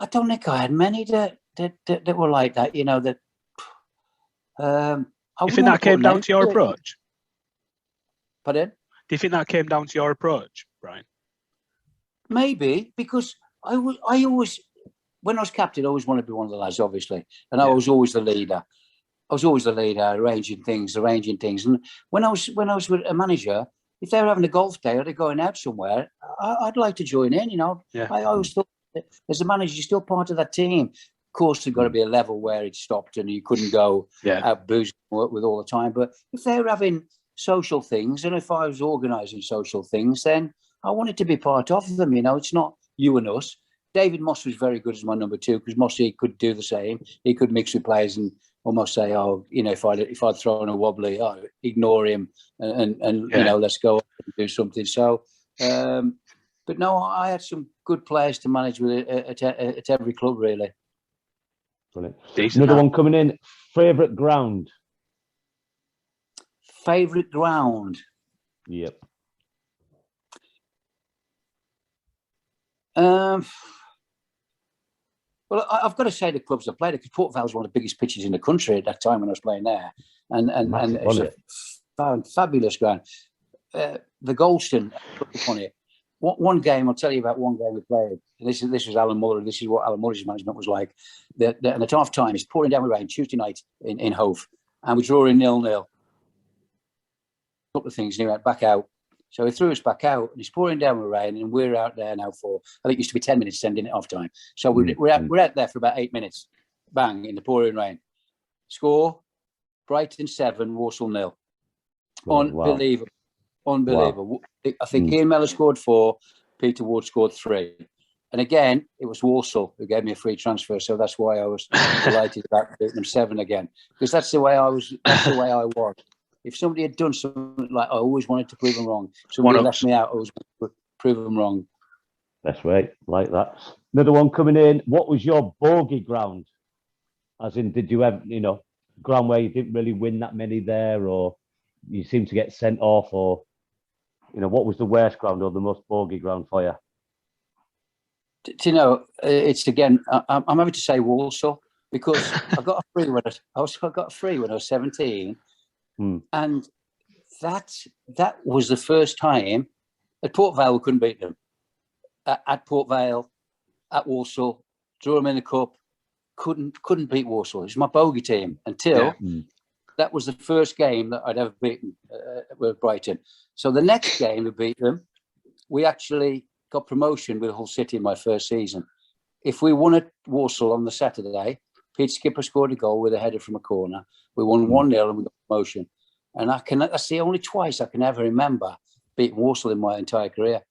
don't think I had many that were like that. You know that. You think that came down to your approach? Pardon? Do you think that came down to your approach, Brian? Maybe, because I always, when I was captain, I always wanted to be one of the lads, obviously, and I was always the leader. Arranging things. And when I was with a manager, if they were having a golf day or they're going out somewhere, I'd like to join in. You know, I always thought that as a manager, you're still part of that team. Of course, there's got to be a level where it stopped and you couldn't go out boozing with all the time. But if they were having social things, and if I was organising social things, then I wanted to be part of them. You know, it's not you and us. David Moss was very good as my number 2 because Mossy could do the same. He could mix with players and almost say, "Oh, you know, if I'd thrown a wobbly, ignore him and you know, let's go and do something." So, but no, I had some good players to manage with at every club, really. Brilliant. Another one coming in. Favourite ground. Favourite ground. Yep. Well, I've got to say the clubs I played at, because Port Vale was one of the biggest pitches in the country at that time when I was playing there, and it's a fabulous ground. The Goldstone, on it. One game, I'll tell you about one game we played. This is Alan Muller. This is what Alan Muller's management was like. And at half time, it's pouring down with rain Tuesday night in Hove, and we're drawing 0-0. A couple of things, and he went back out. So he threw us back out, and it's pouring down with rain, and we're out there now for, I think it used to be 10 minutes sending it off time. So we're out there for about 8 minutes. Bang, in the pouring rain. Score, Brighton 7, Walsall 0. Unbelievable. Wow. Unbelievable. Wow. I think Ian Mellor scored 4, Peter Ward scored 3. And again, it was Walsall who gave me a free transfer. So that's why I was delighted about beating them 7 again. Because that's the way I was. That's the way I was. If somebody had done something like, I always wanted to prove them wrong. Somebody left me out, I always wanted to prove them wrong. That's right, like that. Another one coming in. What was your bogey ground? As in, did you have, you know, ground where you didn't really win that many there, or you seemed to get sent off, or, you know, what was the worst ground or the most bogey ground for you? You know, it's again, I'm having to say Walsall, because I got a free when I was 17. And that was the first time at Port Vale we couldn't beat them. At Port Vale, at Walsall, drew them in the cup, couldn't beat Walsall. It was my bogey team until that was the first game that I'd ever beaten with Brighton. So the next game we beat them, we actually got promotion with Hull City in my first season. If we won at Walsall on the Saturday, Pete Skipper scored a goal with a header from a corner. We won 1-0 and we got promotion. And that's the only twice I can ever remember beating Walsall in my entire career.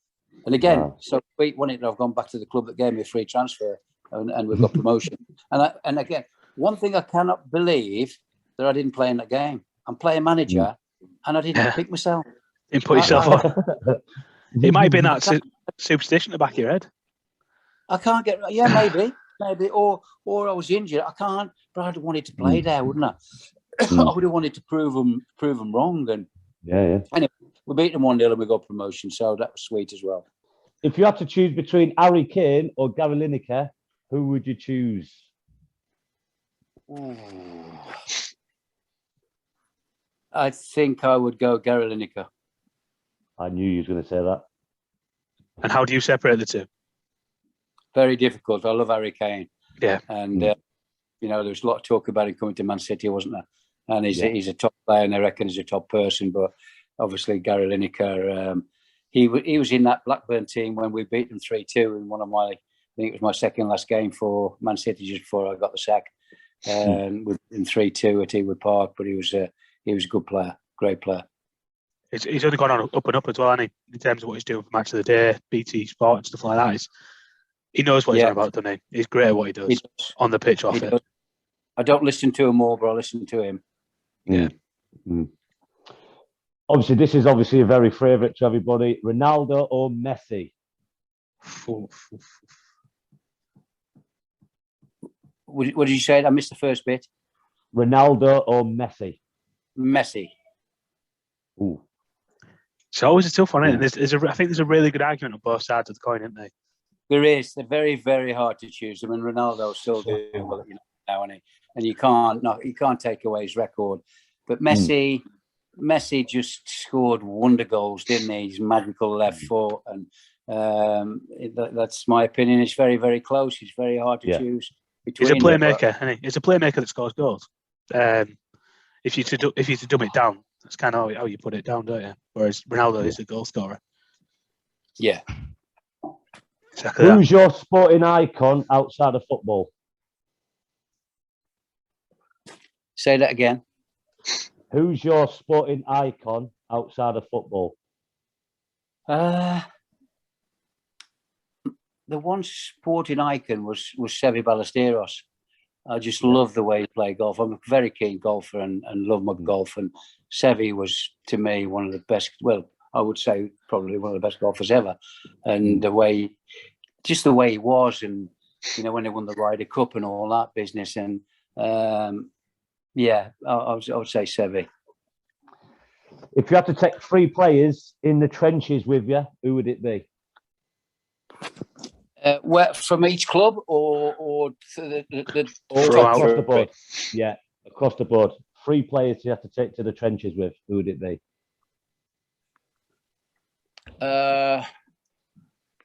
And again, so we won it, and I've gone back to the club that gave me a free transfer, and we've got promotion. And again, one thing I cannot believe that I didn't play in that game. I'm playing manager, and I didn't pick myself. Didn't put yourself on. It might have been that superstition in the back of your head. I can't get. Yeah, maybe, or I was injured. I can't. But I'd wanted to play there, wouldn't I? I would have wanted to prove them wrong. And anyway, we beat them 1-0 and we got promotion, so that was sweet as well. If you had to choose between Harry Kane or Gary Lineker, who would you choose? I think I would go Gary Lineker. I knew you was going to say that. And how do you separate the two? Very difficult. I love Harry Kane. Yeah. And, you know, there was a lot of talk about him coming to Man City, wasn't there? And he's a top player, and I reckon he's a top person. But obviously, Gary Lineker, he was in that Blackburn team when we beat them 3-2 in one of my, I think it was my second last game for Man City just before I got the sack, in 3-2 at Ewood Park. But he was a good player, great player. He's only gone on up and up as well, hasn't he? In terms of what he's doing for Match of the Day, BT Sport and stuff like that. He knows what he's on about, doesn't he? He's great at what he does on the pitch off it. I don't listen to him more, but I listen to him. Yeah. Obviously, this is a very favourite to everybody. Ronaldo or Messi? What did you say? I missed the first bit. Ronaldo or Messi? Messi. Ooh. It's always a tough one, isn't it? I think there's a really good argument on both sides of the coin, isn't there? There is. They're very, very hard to choose. I mean, Ronaldo's still doing well, now, and you can't take away his record. But Messi just scored wonder goals, didn't he? His magical left foot, and that's my opinion. It's very, very close. It's very hard to choose. He's a playmaker, isn't he? He's a playmaker that scores goals. If you to dumb it down, that's kind of how you put it down, don't you? Whereas Ronaldo is a goal scorer. Yeah. Exactly. Who's your sporting icon outside of football? Say that again. Who's your sporting icon outside of football? The one sporting icon was Seve Ballesteros. I just love the way he played golf. I'm a very keen golfer and love my golf. And Seve was, to me, one of the best. Well, I would say probably one of the best golfers ever. And the way he was, and when they won the Ryder Cup and all that business. And I would say Seve. If you had to take 3 players in the trenches with you, who would it be? From each club or across the board? Yeah, across the board. 3 players you have to take to the trenches with. Who would it be?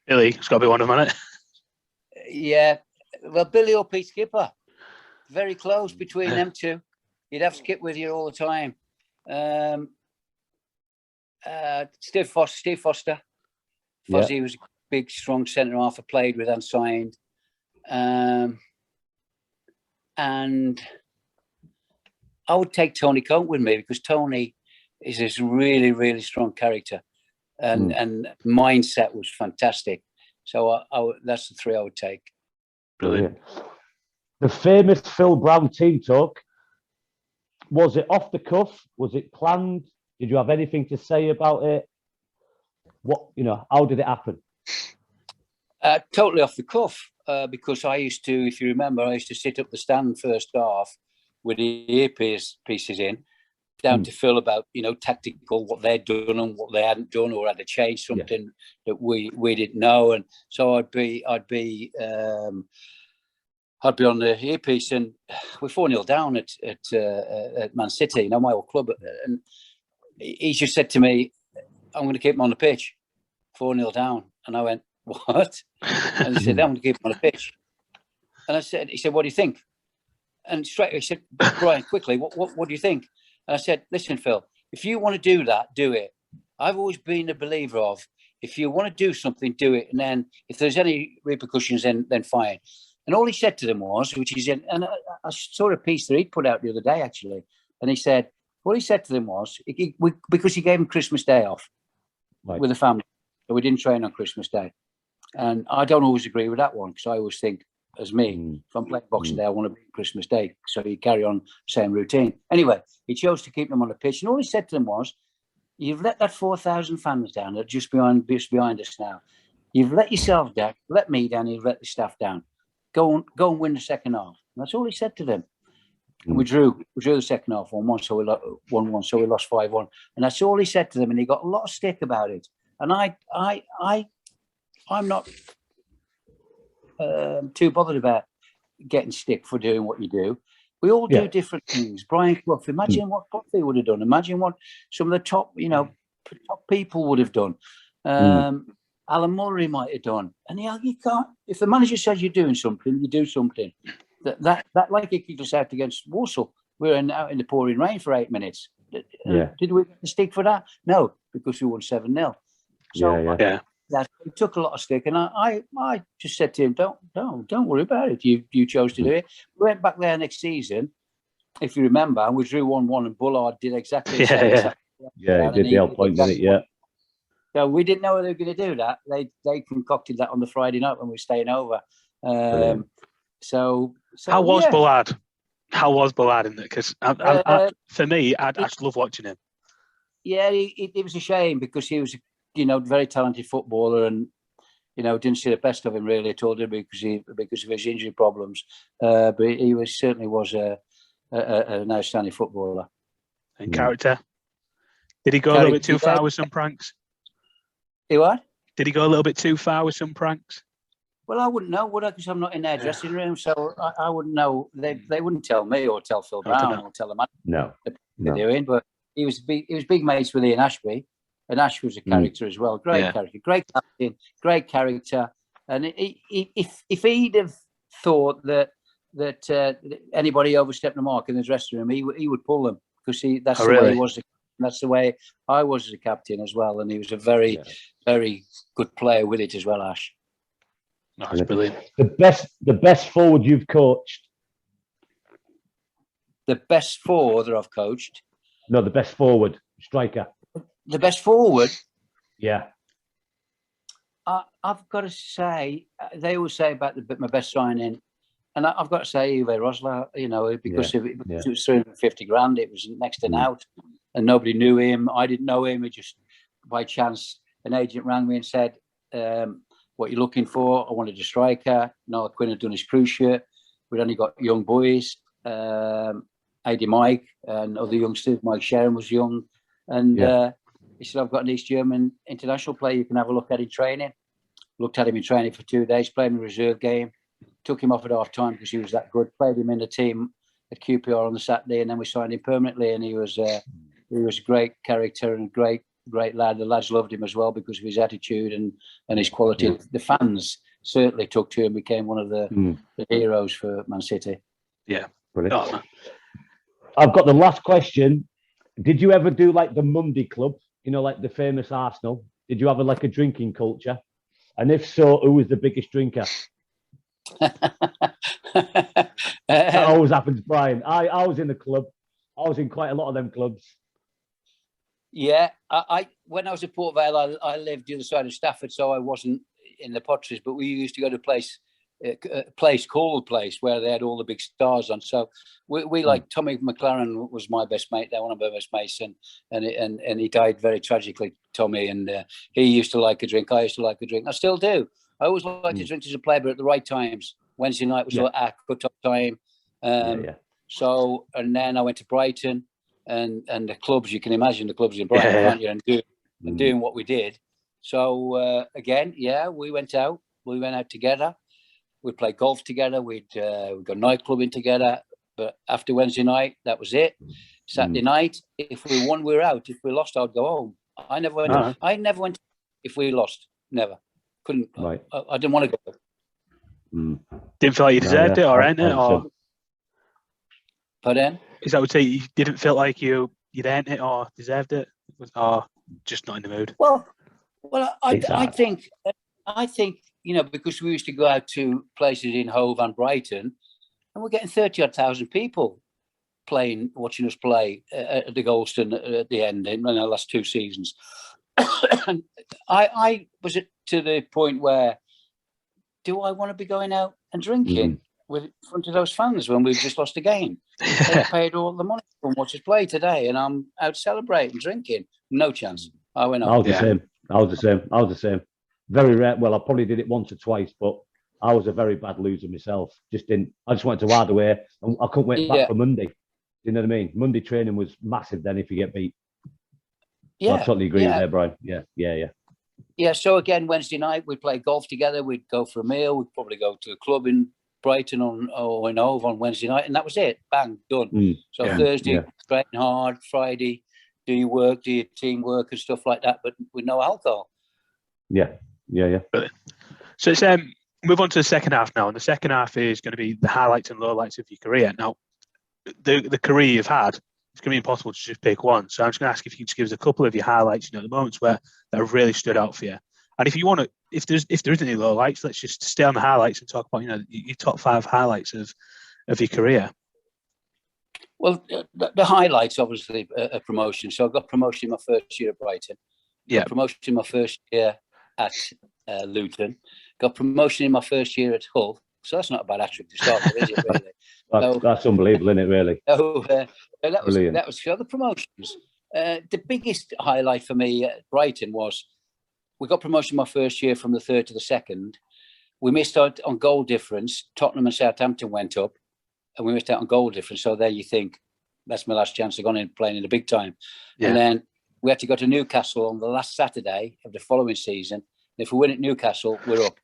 Billy, it's got to be one of them, hasn't it? Yeah, well, Billy or Pete Skipper, very close between them two. You'd have Skip with you all the time. Steve Foster. Fozzie was a big, strong centre half I played with and signed. And I would take Tony Cope with me because Tony is this really, really strong character, and mindset was fantastic. So that's the 3 I would take. Brilliant. The famous Phil Brown team talk. Was it off the cuff? Was it planned? Did you have anything to say about it? How did it happen? Totally off the cuff, because I used to, if you remember, sit up the stand first half with the earpieces in, down to Phil about, tactical, what they'd done and what they hadn't done, or had to change something that we didn't know. And so I'd be on the earpiece, and we're 4-0 down at Man City, my old club, and he just said to me, "I'm going to keep him on the pitch, 4-0 down." And I went, "What?" And he said, "I'm going to keep him on the pitch." And he said, "What do you think?" And straight away he said, "Brian, quickly, what do you think?" And I said, "Listen, Phil, if you want to do that, do it. I've always been a believer of, if you want to do something, do it. And then if there's any repercussions, then fine." And all he said to them was, and I saw a piece that he put out the other day, actually. And he said, what he said to them was, because he gave them Christmas Day off with the family. So we didn't train on Christmas Day. And I don't always agree with that one, because I always think, as me, if I'm playing Boxing Day, I want to be Christmas Day. So you carry on the same routine. Anyway, he chose to keep them on the pitch. And all he said to them was, "You've let that 4,000 fans down. They're just behind us now. You've let yourself down. Let me down. You've let the staff down. Go and win the second half." And that's all he said to them. And we drew the second half 1-1, so we lost 1-1, so we lost 5-1. And that's all he said to them. And he got a lot of stick about it. And I'm not too bothered about getting stick for doing what you do. We all do different things. Brian Clough, imagine what Cloughy would have done. Imagine what some of the top people would have done. Alan Murray might have done. And you can't. If the manager says you're doing something, you do something. That like he kicked us out against Walsall. We were out in the pouring rain for 8 minutes. Did we get the stick for that? No, because we won 7-0. So he took a lot of stick, and I just said to him, "Don't worry about it. You chose to do it." We went back there next season, if you remember, and we drew 1-1, and Bullard did exactly the same. Yeah, he did the whole point, didn't it? So we didn't know they were going to do that. They concocted that on the Friday night when we were staying over. So how was Bullard? How was Bullard in it? Because for me, I just love watching him. Yeah, it was a shame because he was, very talented footballer, and didn't see the best of him really at all, did we? Because of his injury problems. But he certainly was an outstanding footballer. And character. Did he go a little bit too far with some pranks? He what? Did he go a little bit too far with some pranks? Well, I wouldn't know, would I? Because I'm not in their dressing room, so I wouldn't know. They wouldn't tell me or tell Phil Brown or tell the man. No. They're doing, but he was big mates with Ian Ashby, and Ash was a character as well. Great character, great captain, great character. And if he'd have thought that anybody overstepped the mark in the dressing room, he would pull them, because that's the way he was. That's the way I was as a captain as well, and he was a very, very good player with it as well, Ash. No, that's brilliant. The best forward you've coached? The best forward that I've coached? No, the best forward, striker. The best forward? Yeah. I've got to say, they always say about my best signing, and I've got to say Uwe Rosler, because it was 350 grand, it was next to out, and nobody knew him. I didn't know him. It just, by chance, an agent rang me and said, what you're looking for? I wanted a striker. Noel Quinn had done his cruise shirt. We'd only got young boys, Adi Mike and other youngsters. Mike Sharon was young. And he said, I've got an East German international player you can have a look at in training. Looked at him in training for 2 days, played in a reserve game, took him off at half time because he was that good, played him in the team at QPR on the Saturday, and then we signed him permanently. And he was a great character and great lad. The lads loved him as well because of his attitude and his quality. Yeah. The fans certainly took to him, became one of the heroes for Man City. Yeah. Brilliant. Oh. I've got the last question. Did you ever do like the Monday Club, like the famous Arsenal? Did you have a drinking culture? And if so, who was the biggest drinker? That always happens, Brian. I was in the club. I was in quite a lot of them clubs. Yeah, I when I was at Port Vale, I lived the other side of Stafford, so I wasn't in the Potteries, but we used to go to a place called Place where they had all the big stars on. So we like Tommy McLaren was my best mate there, one of my best mates, and he died very tragically, Tommy. And he used to like a drink. I used to like a drink. I still do. I always like to drink as a player, but at the right times. Wednesday night was our cut-off time. So, and then I went to Brighton. And the clubs, you can imagine the clubs in Brighton, can't you? And doing what we did. So again, we went out. We went out together. We'd play golf together. We'd go nightclubbing together. But after Wednesday night, that was it. Saturday night, if we won, we were out. If we lost, I'd go home. I never went. I never went. If we lost, never. Couldn't. Right. I didn't want to go. Didn't feel like you deserved it, or anything, or. Pardon? Is that what say you didn't feel like you'd earned it or deserved it, or just not in the mood? Well, I think because we used to go out to places in Hove and Brighton, and we're getting 30,000 people watching us play at the Goldstone at the end in the last 2 seasons. And I was to the point where, do I want to be going out and drinking in front of those fans when we've just lost a game? They paid all the money to watch us play today, and I'm out celebrating, drinking. No chance. I went I was the same. Very rare. Well, I probably did it once or twice, but I was a very bad loser myself. I just went to hard away, and I couldn't wait back for Monday. You know what I mean? Monday training was massive then if you get beat. Yeah. So I totally agree with there, Brian. Yeah. Yeah, so again, Wednesday night, we'd play golf together. We'd go for a meal. We'd probably go to a club in Brighton or in Hove on Wednesday night, and that was it. Bang, done. So Thursday, straight and hard. Friday, do your work, do your teamwork and stuff like that, but with no alcohol. Yeah. Brilliant. So it's move on to the second half now, and the second half is going to be the highlights and lowlights of your career. Now, the career you've had, it's going to be impossible to just pick one. So I'm just going to ask if you can just give us a couple of your highlights, the moments that have really stood out for you. And if you want to, if there isn't any lowlights, let's just stay on the highlights and talk about, your top 5 highlights of your career. Well, the highlights, obviously, are promotion. So I got promotion in my first year at Brighton. Got promotion in my first year at Luton. Got promotion in my first year at Hull. So that's not a bad hat-trick to start with, is it, really? That's unbelievable, isn't it, really? That was the other promotions. The biggest highlight for me at Brighton was we got promotion my first year from the third to the second. We missed out on goal difference. Tottenham and Southampton went up, and we missed out on goal difference. So there you think, that's my last chance of going in playing in the big time. Yeah. And then we had to go to Newcastle on the last Saturday of the following season. And if we win at Newcastle, we're up.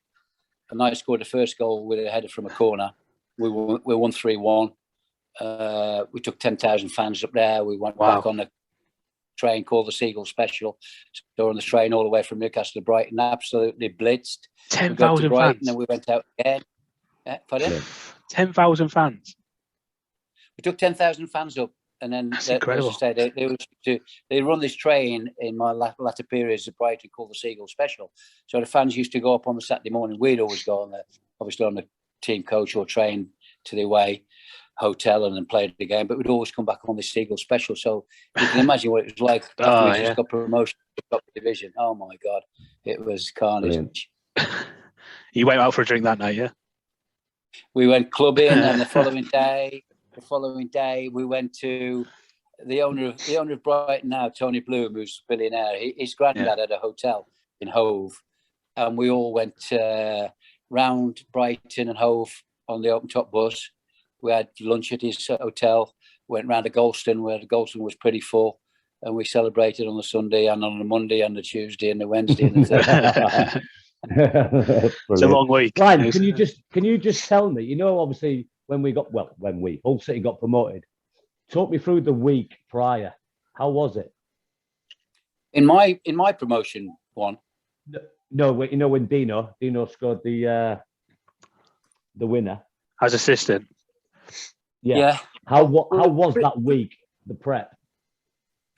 And I scored the first goal with a header from a corner. We won 3-1. We took 10,000 fans up there. We went back on the train called the Seagull Special. So on the train all the way from Newcastle to Brighton, absolutely blitzed. 10,000 fans. And we went out again. 10,000 fans. We took 10,000 fans up, and then that's incredible. As I say, they run this train in my latter periods at Brighton called the Seagull Special. So the fans used to go up on the Saturday morning. We'd always go on obviously on the team coach or train to the away hotel and then played the game, but we'd always come back on the Seagull Special. So you can imagine what it was like after we just got promotion to the top division. Oh my God, it was carnage. You went out for a drink that night, yeah? We went clubbing, and the following day we went to the owner of Brighton now, Tony Bloom, who's a billionaire. His granddad had a hotel in Hove, and we all went round Brighton and Hove on the open top bus. We had lunch at his hotel, went round to Golston, where the Golston was pretty full, and we celebrated on the Sunday and on the Monday and the Tuesday and the Wednesday and the Thursday. It's a long week. Brian, can you just tell me, obviously when Hull City got promoted, talk me through the week prior. How was it? In my promotion one? No, when Dino scored the winner as assistant. Yeah. How was that week, the prep?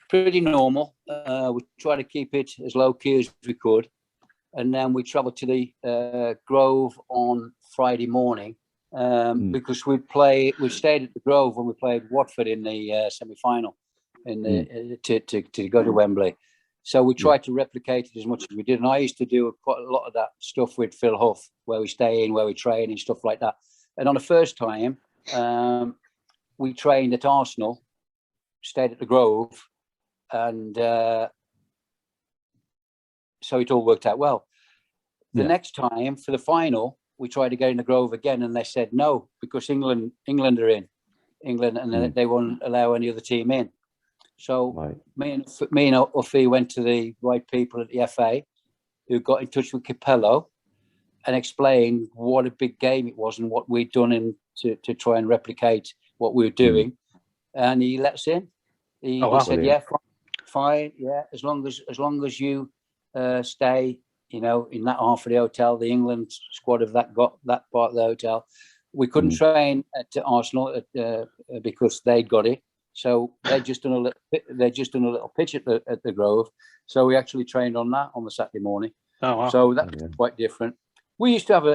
Pretty normal. We tried to keep it as low key as we could. And then we travelled to the Grove on Friday morning because we stayed at the Grove when we played Watford in the semi-final to go to Wembley. So we tried to replicate it as much as we did. And I used to do quite a lot of that stuff with Phil Huff, where we stay in, where we train and stuff like that. And on the first time, we trained at Arsenal, stayed at the Grove, and so it all worked out well. The next time for the final, we tried to get in the Grove again, and they said no because England are in England, and they won't allow any other team in. So me and Uffy went to the right people at the FA, who got in touch with Capello and explained what a big game it was and what we'd done to try and replicate what we were doing, and he let us in. He said, "Yeah, fine, yeah, as long as you stay, in that half of the hotel, the England squad of that got that part of the hotel. We couldn't train at Arsenal because they'd got it, so they just done a little pitch at the Grove. So we actually trained on that on the Saturday morning. Oh wow! So that's quite different. We used to have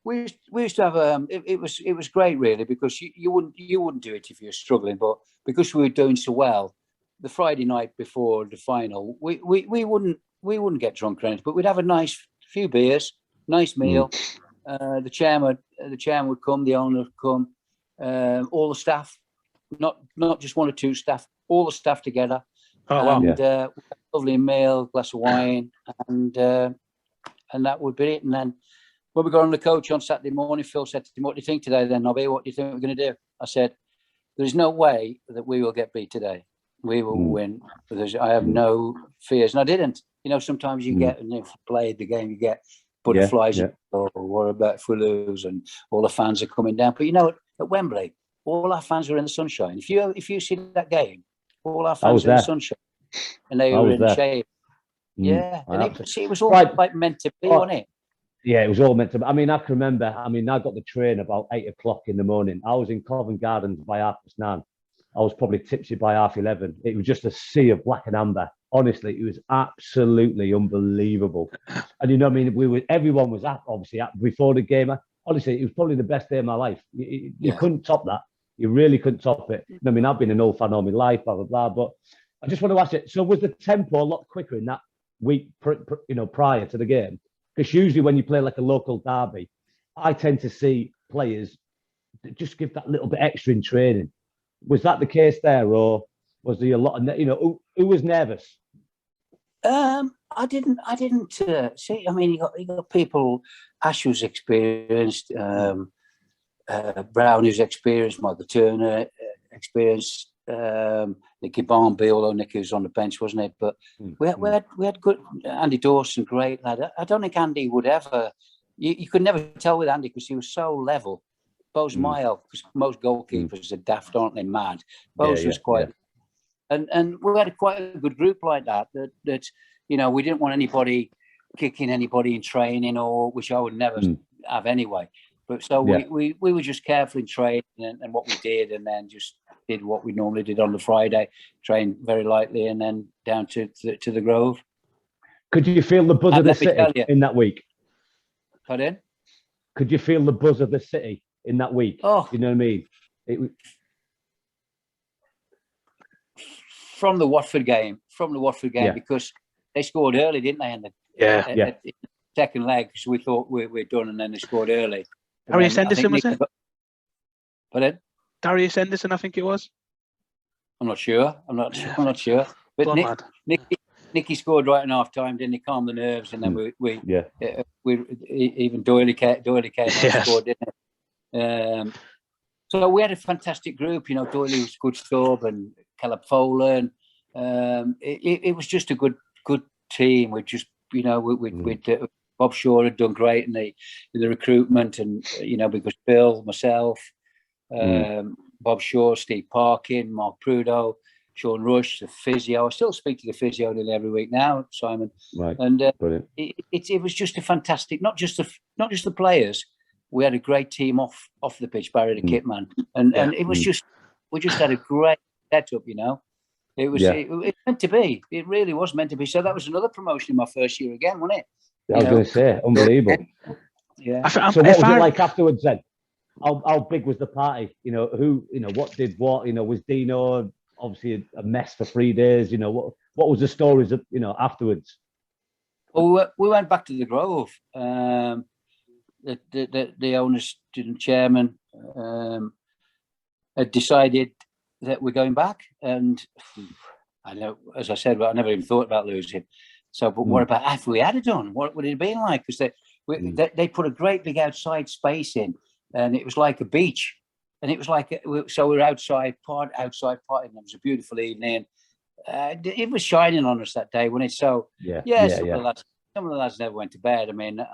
it was great really, because you wouldn't do it if you were struggling, but because we were doing so well, the Friday night before the final, we wouldn't get drunk or anything, but we'd have a nice few beers, nice meal. The chairman would come, the owner would come, all the staff, not just one or two staff, all the staff together. Lovely meal, glass of wine, and that would be it. And then when we got on the coach on Saturday morning, Phil said to him, "What do you think today then, Nobby? What do you think we're going to do?" I said, "There's no way that we will get beat today. We will win. I have no fears." And I didn't. Sometimes you get, and if you played the game, you get butterflies. Or what about if we lose? And all the fans are coming down. But at Wembley, all our fans were in the sunshine. If you see that game, all our fans were in the sunshine, and they were in the shade. Yeah, and it was all like meant to be, wasn't it? Yeah, it was all meant to be. I can remember, I got the train about 8 o'clock in the morning. I was in Covent Garden by 9:30. I was probably tipsy by 11:30. It was just a sea of black and amber. Honestly, it was absolutely unbelievable. And everyone was obviously before the game. Honestly, it was probably the best day of my life. You couldn't top that. You really couldn't top it. I've been an old fan all my life, blah, blah, blah. But I just want to ask you, so was the tempo a lot quicker in that week, prior to the game? Because usually when you play like a local derby, I tend to see players just give that little bit extra in training. Was that the case there, or was there a lot of, who was nervous? I I didn't see. I mean, you got people. Ash was experienced. Brown who's experienced. Michael Turner experienced. Nicky Barnby, although Nicky was on the bench, wasn't it? But we had good. Andy Dawson, great lad. I don't think Andy would ever. You could never tell with Andy because he was so level. Bose Mile, because most goalkeepers are daft, aren't they? Mad. Bose was quite. And we had quite a good group like that. That you know, we didn't want anybody kicking anybody in training, or which I would never have anyway. But so we were just careful in training and what we did, and then just did what we normally did on the Friday, trained very lightly, and then down to the Grove. Could you feel the buzz of the city in that week? Pardon? Could you feel the buzz of the city in that week? Oh, you know what I mean? From the Watford game, because they scored early, didn't they? In the second leg, because we thought we're done, and then they scored early. Darius Henderson, was it? Pardon? Darius Henderson, I think it was. I'm not sure. I'm not sure. But Nicky scored right in half time, didn't he? Calm the nerves, and then we even Doyley came and scored, didn't he? So we had a fantastic group. You know, Doyley was good sub, and Caleb Folan. It was just a good team. We just, you know, Bob Shaw had done great in the recruitment, and you know, because Bill, myself, Bob Shaw, Steve Parkin, Mark Prudo, Sean Rush, the physio. I still speak to the physio nearly every week now, Simon. Right. And it was just a fantastic, not just the players. We had a great team off the pitch, Barry the Kitman, and it was just, we just had a great setup. You know, it was it meant to be. It really was meant to be. So that was another promotion in my first year again, wasn't it? I was going to say, unbelievable. Yeah. So what was it like afterwards then? How big was the party? You know, who, you know, what did what? You know, was Dino obviously a mess for 3 days? You know, what was the stories of, you know, afterwards? Well, we went back to the Grove. The owners and chairman had decided that we're going back, and I know, as I said, I never even thought about losing. So, but what about if we had it done? What would it have been like? Because they put a great big outside space in, and it was like a beach, and it was like, so we were outside partying. It was a beautiful evening. It was shining on us that day, wasn't it? So some of the lads never went to bed. I mean,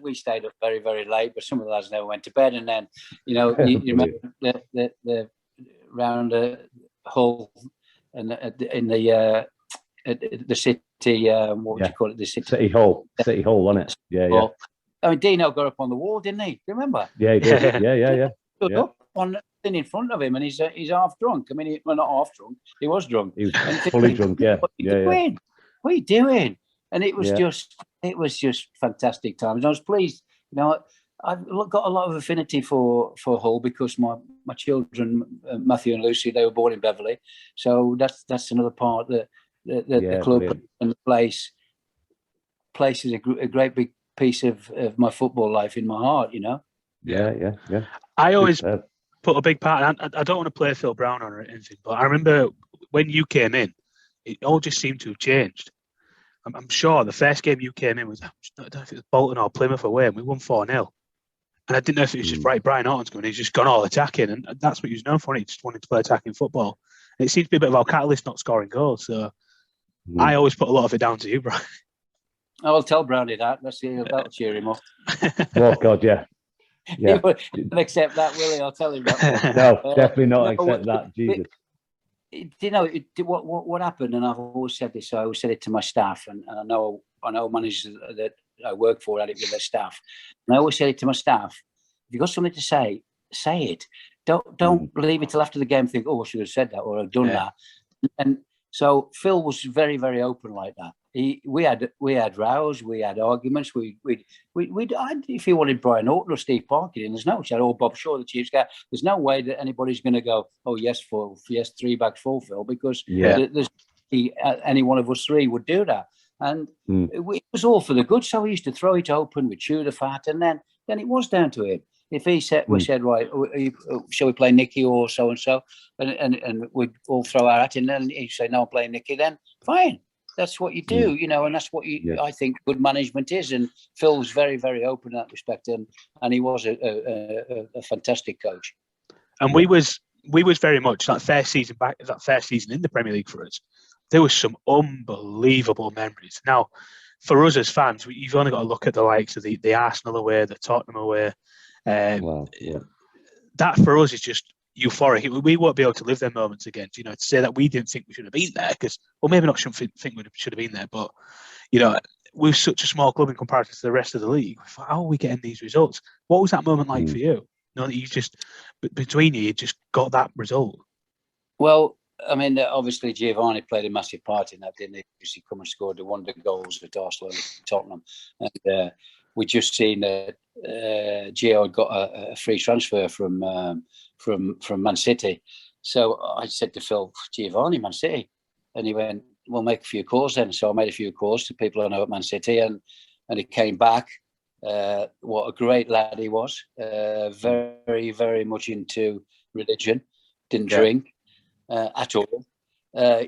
we stayed up very, very late, but some of the lads never went to bed. And then, you know, you remember the round Hull and in the city, what would you call it? The City Hall, wasn't it? Yeah. I mean, Dino got up on the wall, didn't he? Do you remember? Yeah, he did. Yeah. Stood up on in front of him, and he's half drunk. I mean, well, not half drunk. He was drunk. He was fully drunk. Yeah. What are you doing? And it was just fantastic times. I was pleased. You know, I've got a lot of affinity for Hull because my children, Matthew and Lucy, they were born in Beverley. So that's another part that the club and the place is a great big piece of my football life in my heart. You know. Yeah. I always put a big part. I don't want to play Phil Brown or anything, but I remember when you came in, it all just seemed to have changed. I'm sure the first game you came in was, I don't know if it was Bolton or Plymouth away, and we won 4-0. And I didn't know if it was just Brian Horton's going, he's just gone all attacking, and that's what he was known for. He just wanted to play attacking football. And it seems to be a bit of our catalyst not scoring goals. So I always put a lot of it down to you, Brian. I will tell Brownie that. That'll cheer him up. Oh, God, yeah. He won't accept that, will he? I'll tell him that. No, definitely not accept that. Jesus. You know what happened, and I've always said this. So I always said it to my staff, and I know managers that I work for had it with their staff. And I always said it to my staff: if you've got something to say it. Don't leave it till after the game. And think, I should have said that or I've done that. And so Phil was very, very open like that. We had rows, we had arguments. If he wanted Brian Horton or Steve Parkin in, there's no chance. Or Bob Shaw, the Chiefs guy. There's no way that anybody's going to go, yes, full, yes, 3 back full, Phil, because any one of us 3 would do that. And it was all for the good. So we used to throw it open, we'd chew the fat, and then it was down to him. If he said, we said, right, shall we play Nicky or so and so, and we'd all throw our hat in, and he'd say, no, I'm playing Nicky. Then fine. that's what you do, you know, and that's what I think good management is. And Phil was very, very open in that respect, and he was a fantastic coach. And we was very much that first season in the Premier League for us. There was some unbelievable memories. Now, for us as fans, you've only got to look at the likes of the Arsenal away, the Tottenham away. That for us is just euphoric. We won't be able to live their moments again. You know, to say that we didn't think we should have been there, because, well, maybe not think we should have been there, but, you know, we're such a small club in comparison to the rest of the league. We thought, how are we getting these results? What was that moment like for you? You know, that you just, between you just got that result. Well, I mean, obviously Giovanni played a massive part in that, didn't he? Because he come and scored the wonder goals at Arsenal and Tottenham. And we just seen that Gio had got a free transfer from Man City. So I said to Phil, Giovanni, Man City. And he went, we'll make a few calls then. So I made a few calls to people I know at Man City, and he came back. What a great lad he was. Very, very much into religion. Didn't drink at all.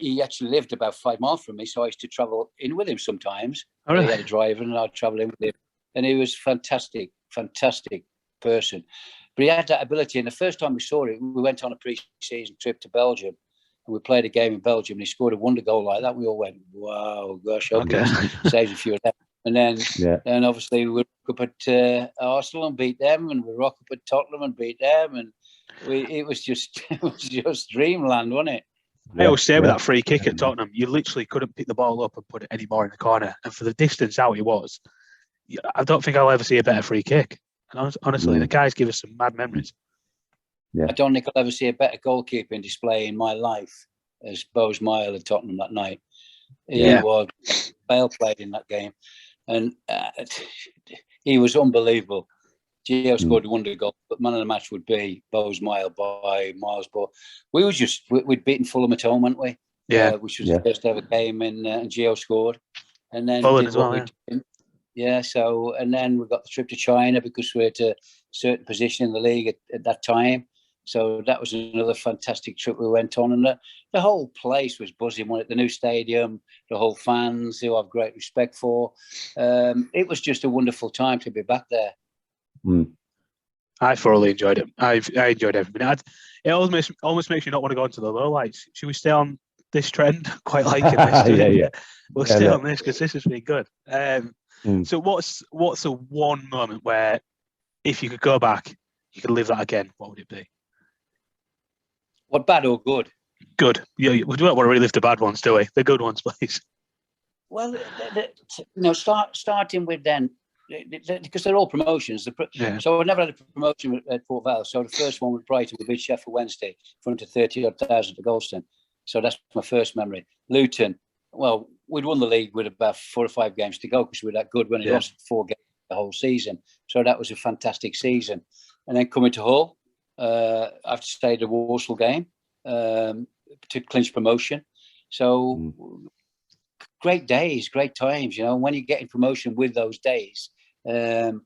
He actually lived about 5 miles from me, so I used to travel in with him sometimes. Oh, really? He had a driver, and I'd travel in with him. And he was fantastic person. But he had that ability. And the first time we saw it, we went on a pre-season trip to Belgium, and we played a game in Belgium, and he scored a wonder goal like that. We all went, wow, gosh, okay. Saves a few of them. And then, obviously, we rock up at Arsenal and beat them, and we rock up at Tottenham and beat them, and it was just dreamland, wasn't it? I always say with that free kick at Tottenham, you literally couldn't pick the ball up and put it any more in the corner. And for the distance out it was, I don't think I'll ever see a better free kick. And honestly, the guys give us some mad memories. Yeah. I don't think I'll ever see a better goalkeeping display in my life as Bose Mile at Tottenham that night. He was Bale played in that game, and he was unbelievable. Gio scored a wonder goal, but man of the match would be Bose Mile by miles. But we were we'd beaten Fulham at home, weren't we? Yeah, which was the first ever game, and Gio scored, and then Fulham as well. So and then we got the trip to China because we had a certain position in the league at that time. So that was another fantastic trip we went on, and the whole place was buzzing. The new stadium, the whole fans, who I have great respect for. It was just a wonderful time to be back there. I thoroughly enjoyed it. I enjoyed every minute. It almost makes you not want to go into the lowlights. Should we stay on this trend? Quite liking this. We'll stay on this because this has been good. So what's the one moment where, if you could go back, you could live that again? What would it be? What, bad or good? Good. Yeah, we don't want to relive the bad ones, do we? The good ones, please. Well, starting with then, because they're all promotions. So I never had a promotion at Port Vale. So the first one with Brighton, we beat Sheffield Wednesday in front of 30,000 at Goldstone. So that's my first memory. Luton, well, we'd won the league with about 4 or 5 games to go because we were that good when we lost 4 games the whole season. So that was a fantastic season. And then coming to Hull, I've stayed the Walsall game to clinch promotion. So great days, great times, you know, when you're getting promotion with those days. And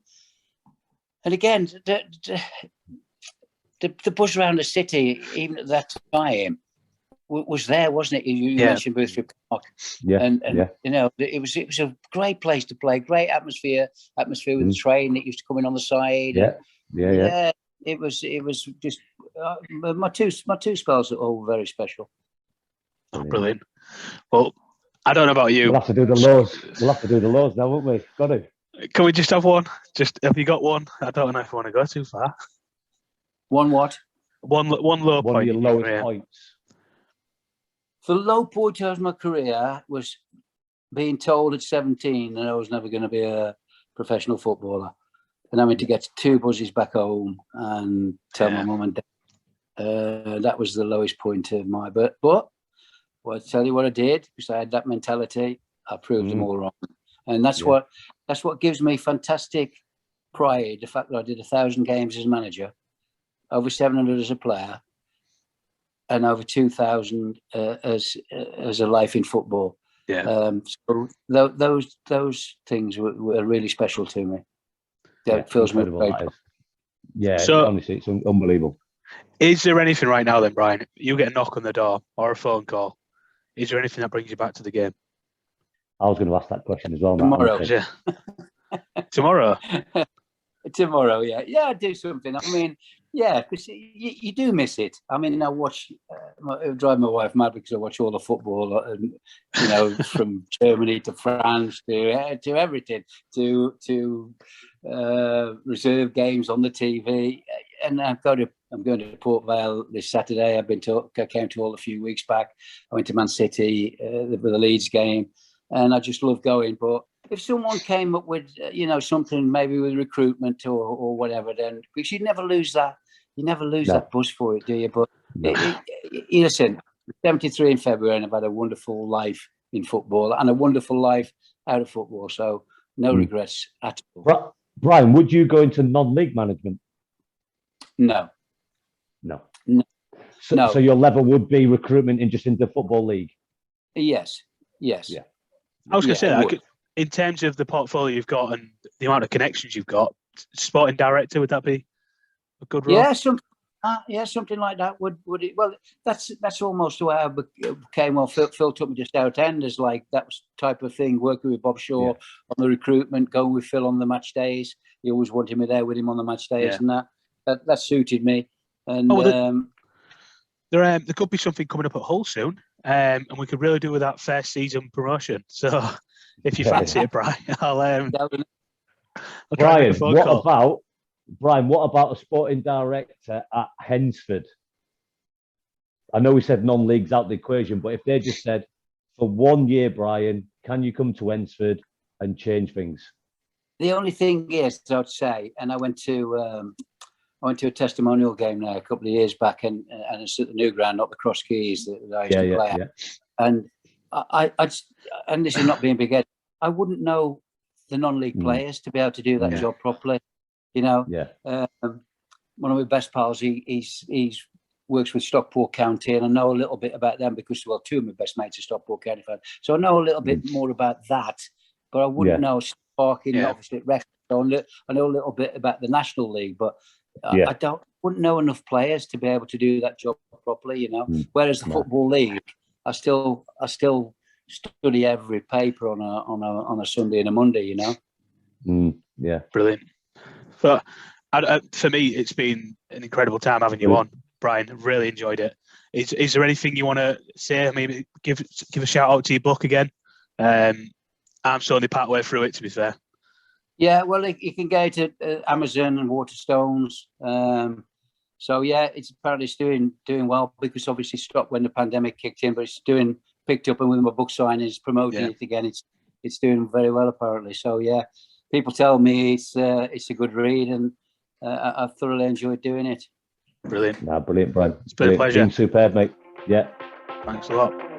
again, the buzz around the city, even at that time, was there, wasn't it? You mentioned Boothby Park. And you know, it was a great place to play, great atmosphere with the train that used to come in on the side. It was just my two spells are all very special. Oh, brilliant. Well, I don't know about you. We'll have to do the lows now, won't we? Got to. Can we just have one? Have you got one? I don't know if you want to go too far. One what? One low point. One of your lowest points. The low point of my career was being told at 17 that I was never going to be a professional footballer, and having to get 2 buses back home and tell my mum and dad. That was the lowest point of my. But well, I'll tell you what I did, because I had that mentality. I proved them all wrong, and that's what gives me fantastic pride. The fact that I did 1,000 games as a manager, over 700 as a player, and over 2,000 as a life in football. So those things were really special to me. That fills me with pride. Yeah, so, honestly, it's unbelievable. Is there anything right now then, Brian? You get a knock on the door or a phone call. Is there anything that brings you back to the game? I was going to ask that question as well. Tomorrow. Yeah. Tomorrow. Tomorrow, yeah, I do something. I mean, yeah, because you do miss it. I mean, I watch, I drive my wife mad because I watch all the football, and you know, from Germany to France to everything, to reserve games on the TV. And I'm going to Port Vale this Saturday. I came to all a few weeks back. I went to Man City with the Leeds game, and I just love going. But if someone came up with, something maybe with recruitment or whatever, then because you never lose that buzz for it, do you? But listen, 73 in February, and I've had a wonderful life in football and a wonderful life out of football. So no regrets at all. Brian, would you go into non-league management? No. So your level would be recruitment in the football league? Yes. Yeah. I was going to say that. In terms of the portfolio you've got and the amount of connections you've got, sporting director, would that be a good role? Yeah, something like that. Would it? Well, that's almost the way I became. Well, Phil took me to Southend as like that type of thing. Working with Bob Shaw on the recruitment, going with Phil on the match days. He always wanted me there with him on the match days, and that suited me. And there could be something coming up at Hull soon, and we could really do with that first season promotion. So if you fancy it, Brian, I'll Brian, what about a sporting director at Hensford? I know we said non-leagues out the equation, but if they just said, for 1 year, Brian, can you come to Hensford and change things? The only thing is, I'd say, and I went to a testimonial game there a couple of years back, and it's at the new ground, not the Cross Keys that I used to play at. And and this is not being big-headed, I wouldn't know the non-league players to be able to do that job properly. One of my best pals, he's works with Stockport County, and I know a little bit about them because, well, two of my best mates are Stockport County fans. So I know a little bit more about that, but I wouldn't know Sparking, obviously, Wrexham. I know a little bit about the National League, but I wouldn't know enough players to be able to do that job properly, Whereas the Football League, I still study every paper on a Sunday and a Monday, Yeah, brilliant. But for me, it's been an incredible time having you on, Brian. I've really enjoyed it. Is there anything you want to say? Maybe give a shout out to your book again. I'm only part way through it, to be fair. Yeah, well, you can go to Amazon and Waterstones. So yeah, it's apparently doing well because obviously stopped when the pandemic kicked in, but it's picked up, and with my book signings, promoting it again, it's doing very well apparently. So yeah, people tell me it's a good read, and I've thoroughly enjoyed doing it. Brilliant. Brilliant, Brian. It's been a pleasure. Been superb, mate. Yeah. Thanks a lot.